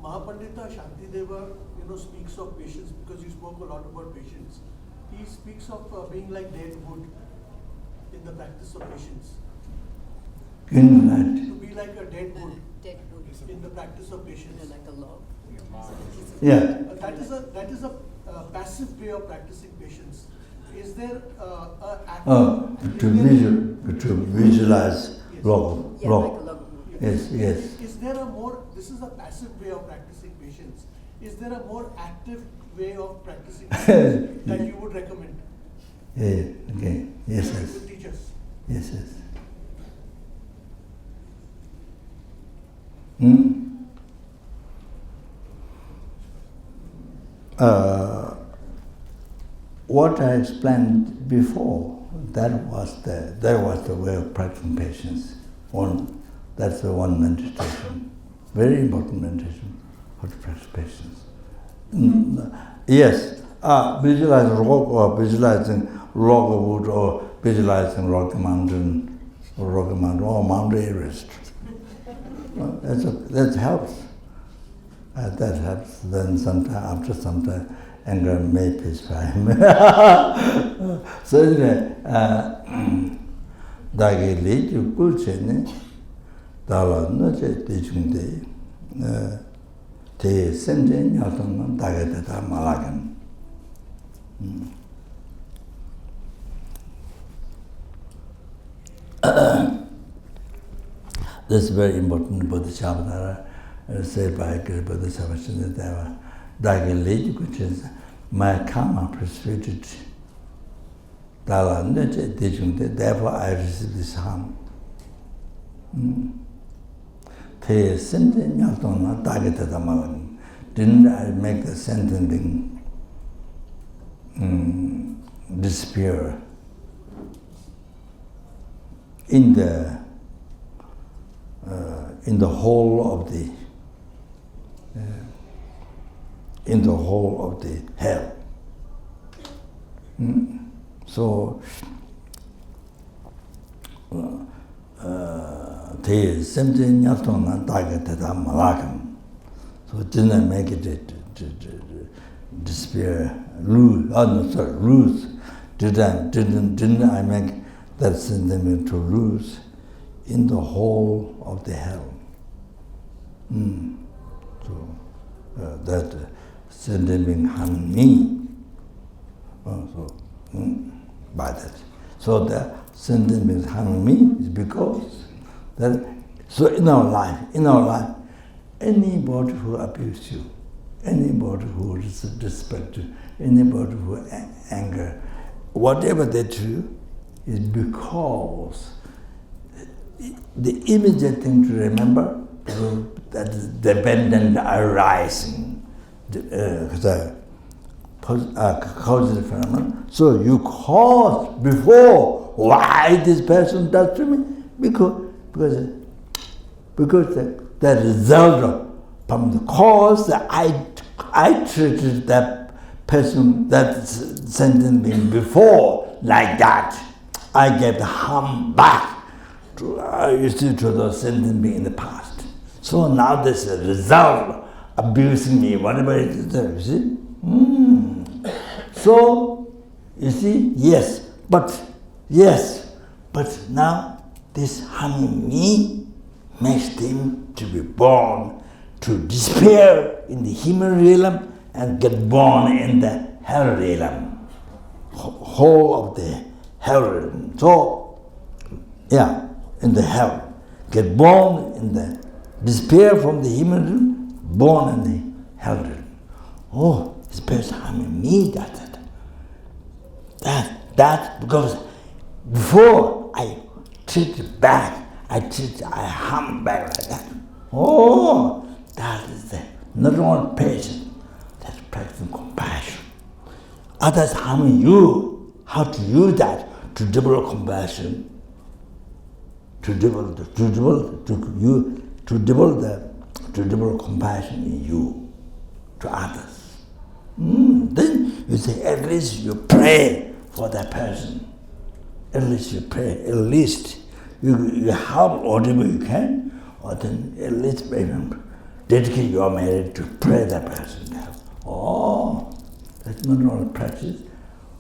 Mahapandita Shantideva, speaks of patience because you spoke a lot about patience. He speaks of being like dead wood in the practice of patience. To be like a dead wood in the practice of patience. Like a log. Yeah. That is a passive way of practicing patience. Is there a active to visualize log. Yeah, like a log. Yes. Is there a more, this is a passive way of practicing patience. Is there a more active way of practicing patience that you would recommend? Yeah, okay. Yes. You would teach us. Yes. What I explained before, that was the way of practicing patience. That's the one meditation, very important meditation, how to practice patience. Yes, visualizing rock or visualizing log of wood or visualizing Rocky Mountain or Mount Everest. That helps. That helps. Then after some time, anger may pacified. So anyway, dagi leju kulchene, dala noche tejungde, te semje nyatong dagatata malagan. This is very important Bodhisattva said by Bodhisattva Shinadeva. Dagi which is my karma persuaded Dala Neche Dijungde, therefore I receive this harm. Te Sente Nyatona Dagatata Malang. Didn't I make the sentencing disappear in the whole of the hell. So te semte nyatona dagatata malakam. So it didn't make it to disappear, lose. Didn't I make that sentiment to lose in the whole of the hell? So that sentiment harmed me. By that. So the sentiment harming me is because that. So in our life, anybody who abuses you, anybody who disrespects you, anybody who anger, whatever they do, is because the immediate thing to remember that is dependent arising, causative phenomenon. So you cause before why this person does to me, because the result from the cause that I treated that person that sentence me before like that. I get harm back to the sentence me in the past. So now this is a result abusing me, whatever it is, you see? So, you see, but now this harming me makes them to be born to despair in the human realm and get born in the hell realm, whole of the hell realm. So, in the hell, get born in the despair from the human realm, born in the hell realm. Oh, this person harming me, that because before I treat it back, I harm back like that. Oh, that is not only patience, that's practicing compassion. Others harming you, how to use that to develop compassion, to develop compassion in you to others. Then you say, at least you pray for that person. At least you pray. At least you help whatever you can, or then at least remember. dedicate your marriage to pray the person. Oh, that's not only practice.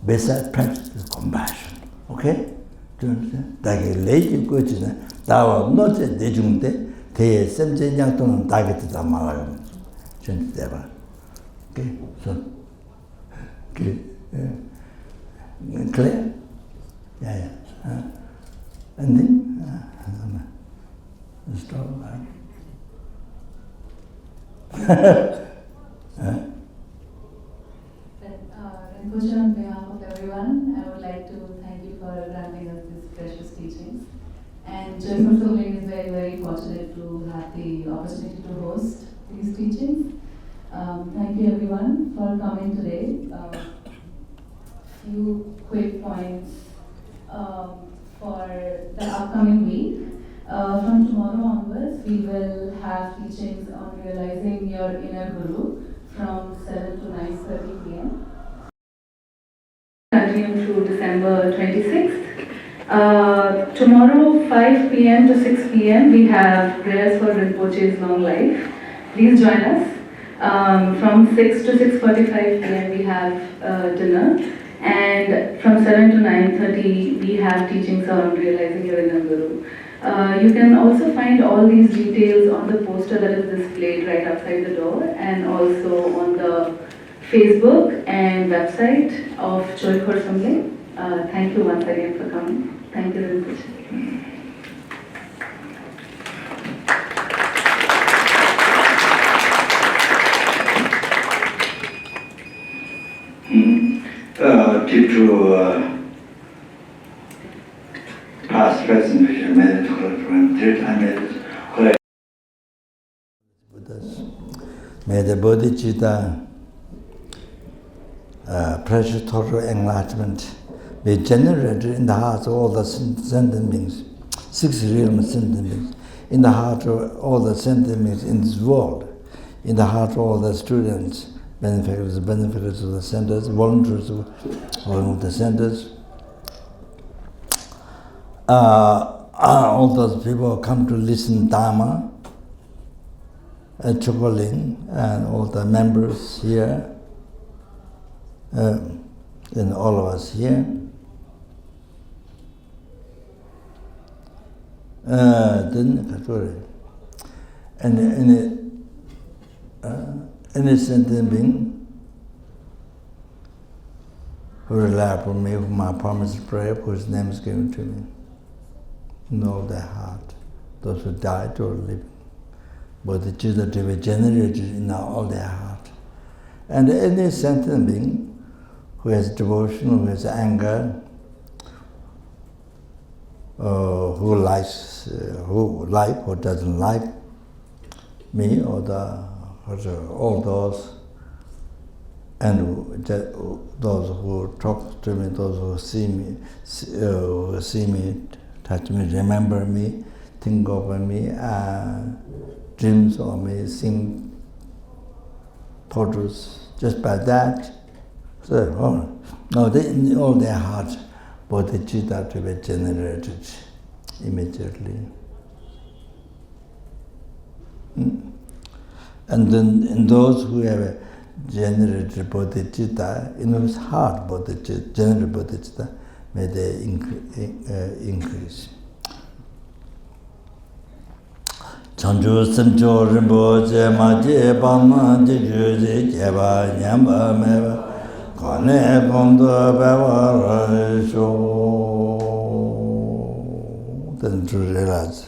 Besides practice is compassion. Okay? Do you understand? Dagi lady gochina, dawa noche dejungde, te semje nyangtong dagi ta malayo. Cheniteba. Okay? So, okay. Clear? Yeah. And then, stop. Rinpoche, on behalf of everyone, I would like to thank you for granting us these precious teachings. And Joyful Soul is very, very fortunate to have the opportunity to host these teachings. Thank you everyone for coming today. Few quick points for the upcoming week. From tomorrow onwards, we will have teachings on realizing your inner guru from 7 to 9:30 p.m. Continue through December 26th. Tomorrow, 5 p.m. to 6 p.m., we have prayers for Rinpoche's long life. Please join us. From 6 to 6:45 p.m., we have dinner. And from 7 to 9:30, we have teachings on realizing your inner guru. You can also find all these details on the poster that is displayed right outside the door and also on the Facebook and website of Joyful Soul. Thank you once again for coming. Thank you, Rinpoche. Due to past, present, future, medical, third time, Buddhas. May the bodhicitta precious total enlightenment be generated in the hearts of all the sentient beings, 6 realm sentient beings, in the heart of all the sentient beings in this world, in the heart of all the students, benefactors of the centers, volunteers of the centers. All those people come to listen Dharma at Chokoling, and all the members here, and all of us here. Any sentient being who rely upon me, whom I promise to pray, whose name is given to me, know their heart, those who died or living, bodhicitta to be generated in all their heart. And any sentient being who has devotion, who has anger, who likes, who doesn't like me, or all those, and those who talk to me, those who see me, touch me, remember me, think of me, dreams of me, sing photos, just by that. So, all their hearts, bodhicitta to be generated immediately. And then in those who have generated bodhicitta, in whose heart bodhicitta, generated bodhicitta, may they increase. Chanchu semcho rinpoche ma je pa ma je ju je je ba nyam ba me ba kane kondo ba wa ra sho. Then to realize,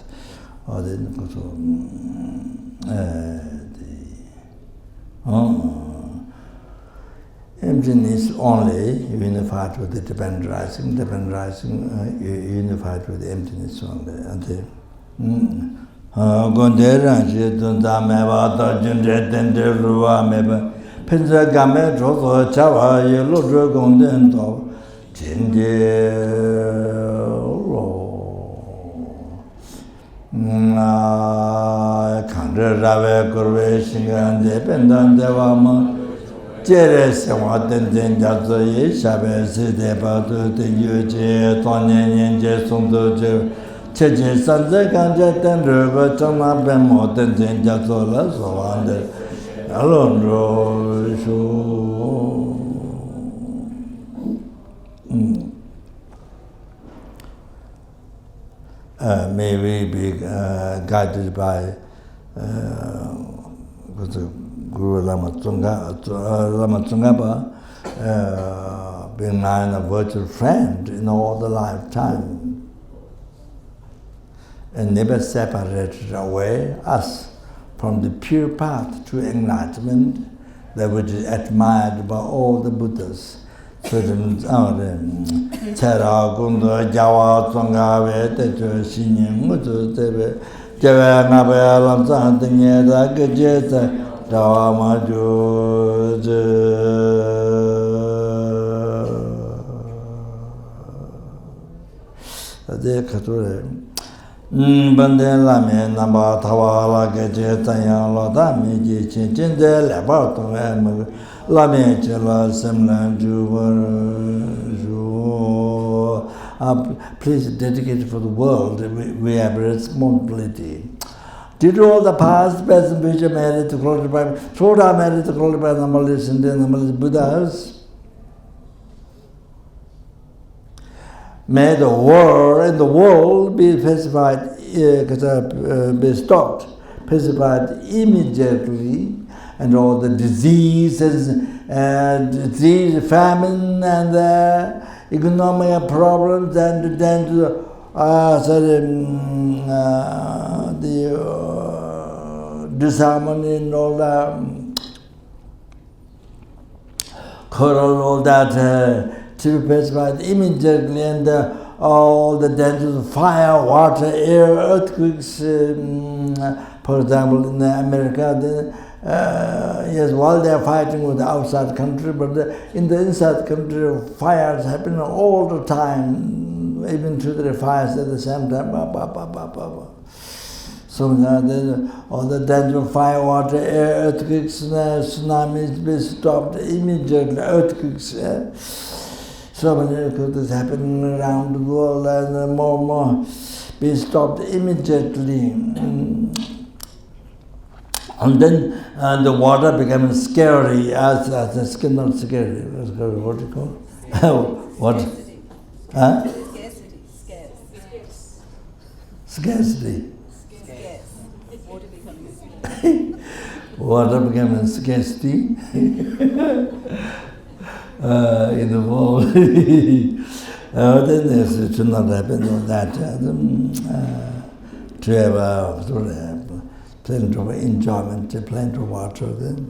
emptiness only unified with the dependent rising, unified with the emptiness only. Gondera Jitunda Meva, Jindre, Dender, Rua Meba, Penza Game, Jozo, Chava, Yellow Gondento, Jinde, Kandra Rave, Corvation, and Dependent Devama, Jeres, and what then Jazo, Yeshabe, Sideba, the Yuji, Tony, and Jesum, Cheche Sanze Kanje Ten Röba Chama Ben Moten Zen Jatsola Sovande Alondro Shu may we be guided by Guru Lama Tsongkhapa, being a virtual friend in all the lifetime, and never separated away us from the pure path to enlightenment that which is admired by all the Buddhas. So Chera Gunda Jawa Tsongkhave Techo Shinyin Mutu Tebe Java Nabe Lamsan Tinye Da Gejeta Jawa Maju Ade Kature Bande Lame Namba Tawala Gejeta Yang Loda Meji Chin Chin De Leba Tongwe Lame Chela Semlan please dedicate for the world. We have responsibility. Due to all the past, present, future merit to glorify, through our merit to glorify the Malayas and the Malayas Buddhas, may the war in the world be pacified, be stopped, pacified immediately, and all the diseases and famine and economic problems and then the disharmony and all that, quarrel, all that to be pacified immediately, and all the dangers of fire, water, air, earthquakes. For example, in America, yes, while they are fighting with the outside country, but in the inside country, fires happen all the time, even to the fires at the same time. So all the danger of fire, water, air, earthquakes, tsunamis be stopped immediately. Earthquakes, so many things happening around the world, and more be stopped immediately. And then the water became scary, as the skin, not scary. What do you call it? What? Huh? Scarcity. Water became scarcity in the world. Then it should not happen on that. To have plenty of enjoyment, plenty of water. Then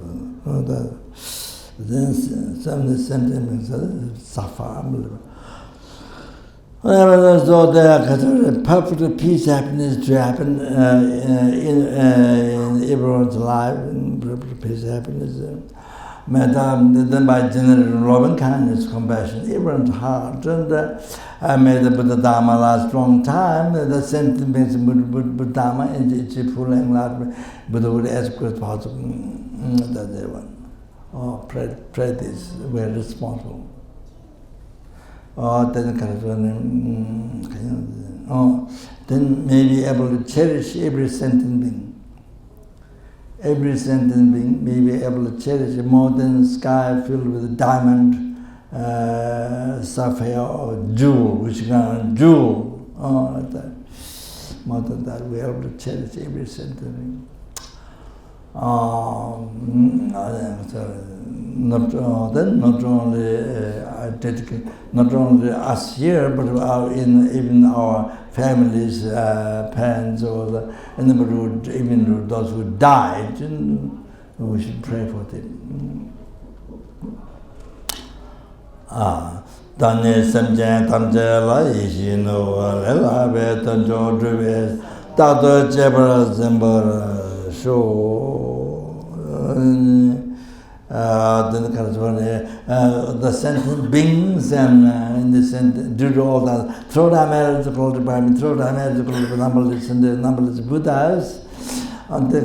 some of the sentiments suffer. So there perfect peace, happiness to happen in everyone's life, perfect peace, happiness. Then by generating loving kindness, compassion, everyone's heart, and may the Buddha Dharma last long time. The sentiments Buddha Dharma and its full enlightenment, Buddha would ask as possible that they want. Oh, pray this, we're responsible. Then may be able to cherish every sentient being. Every sentient being may be able to cherish more than the sky filled with diamond, sapphire, or jewel, which kind of jewel. More than that, we are able to cherish every sentient being. Not only us here, but even our families, parents, or even those who died, we should pray for them. Dane Samjan Tamjala Ishino Lelabe Tanjo Drive Tato Jebra Zembara the sentient beings and in the due to all that, through the medical department, through the medical numberless and the numberless Buddhas, and the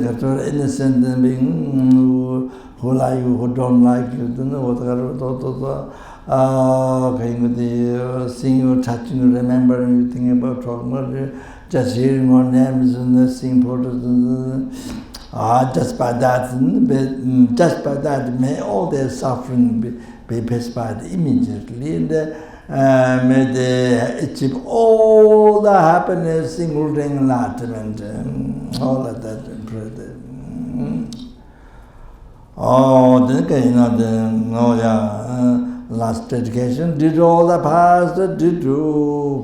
innocent being who like you, who don't like you, don't know what seeing you, touching you, remembering you, thinking about talking about you, just hearing our names and seeing photos. Just by that, may all their suffering be pacified immediately, and may they achieve all the happiness, including enlightenment, all of that. Last dedication, did all the past, did do,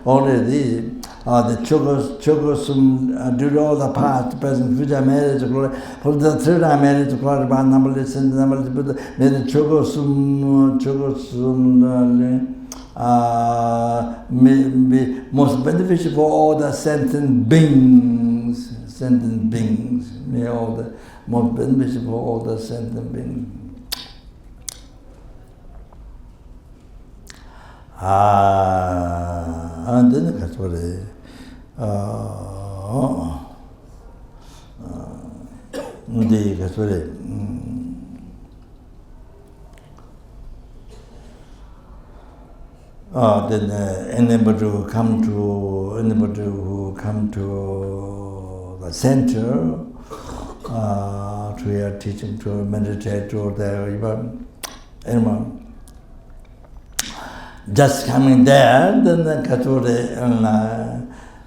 already. The Chogosum did all the past, present, future, marriage, glory. For the third I marriage, glory, by numberless and numberless, but may the Chogosum, may be most beneficial for all the sentient beings. May all the most beneficial for all the sentient beings. And then that's what it. Then anybody who come to the center to hear teaching, to meditate, or anyone. Just coming there, then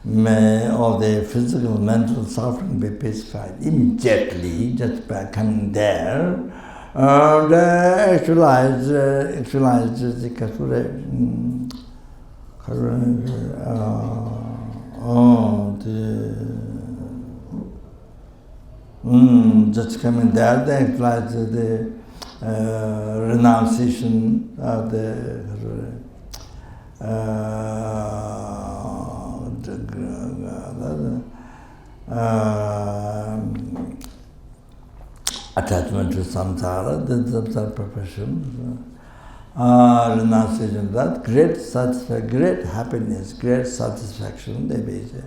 may all the physical, mental suffering be pacified immediately, just by coming there. And actualize the just coming there, they actualize the renunciation of the attachment to samsara, the samsara profession, renunciation of that, great happiness, great satisfaction, they may say.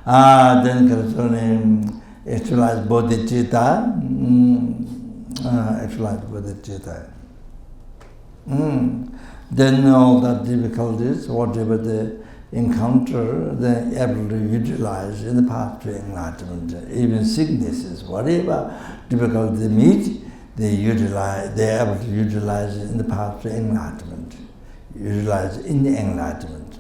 Then concerning actualize bodhicitta, Then all the difficulties, whatever they encounter, they're able to utilize in the path to enlightenment. Even sicknesses, whatever difficulty they meet, they're able to utilize it in the path to enlightenment. Utilize it in the enlightenment.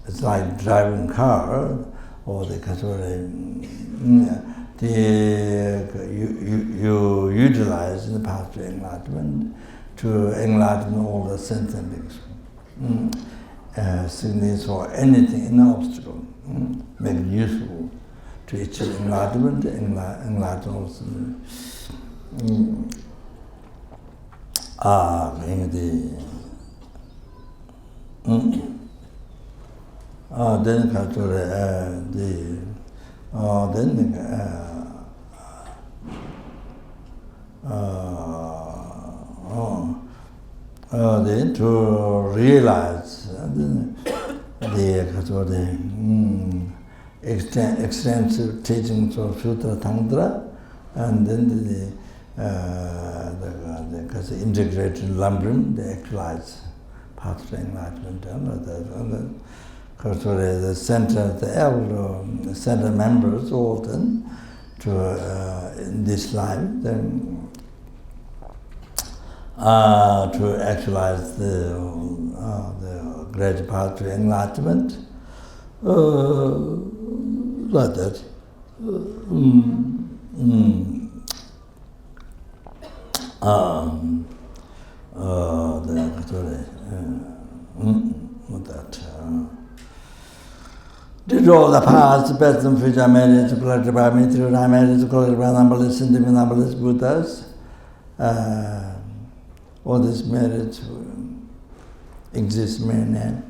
It's like driving car, or you utilize in the path to enlightenment to enlighten all the sentient beings. Sickness or anything, any obstacle, make it useful to achieve enlightenment, enlighten also. Then to realize the extensive teachings of Sutra Tantra, and then the integrated Lambrim, the actualized path to enlightenment, the center, the center members often to in this life, then to actualize the great path to enlightenment, like that. Did all the past, best and future marriage, collected by me through my marriage, collected by numberless and numberless Buddhas. All this marriage exists mere name,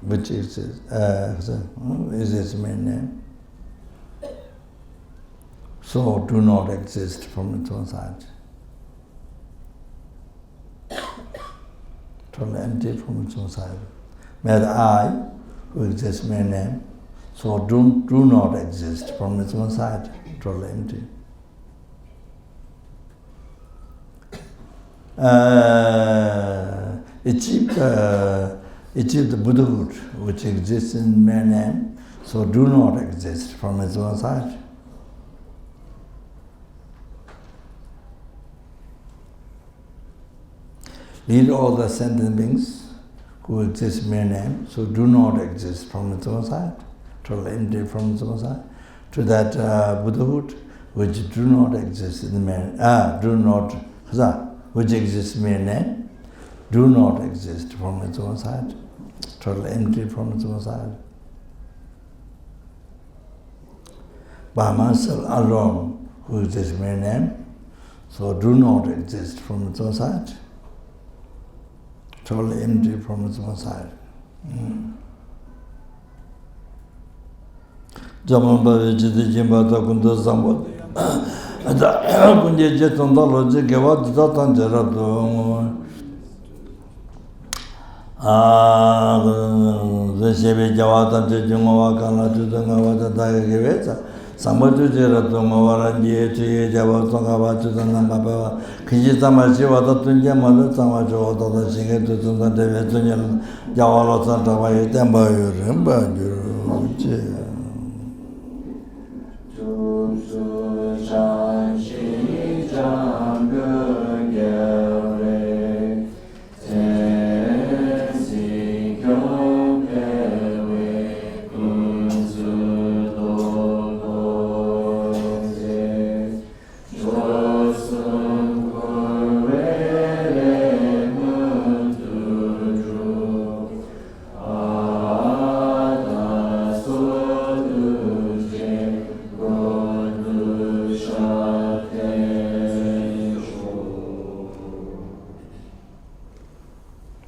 which exists, exists mere name. So do not exist from its own side. Totally empty from its own side. May the I, who exists mere name, so do not exist from its own side. Totally empty. Achieve It is the Buddhahood which exists in mere name, so do not exist from its own side. Lead all the sentient beings who exist mere name, so do not exist from its own side, totally empty from its own side, to that Buddhahood which do not exist in the mere which exists mere name, do not exist from its own side, totally empty from its own side. By myself alone, who exists mere name, so do not exist from its own side, totally empty from its own side. Jamamba vijiti jimbata kunda sambo. Kunje jetanda loje gewa dita tanjera do. Zeshebe jawa tanje jungawa kana tudanga wata daga geweza. Samadu jera do mawara nye tuye jawa tonga wata tudanga mabawa. Kiji tamashi wata tunja mada tamashi wata da shinge tutunda deve tunja jawa lo santa waye temba yuru mba yuru uche.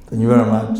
Thank you very much.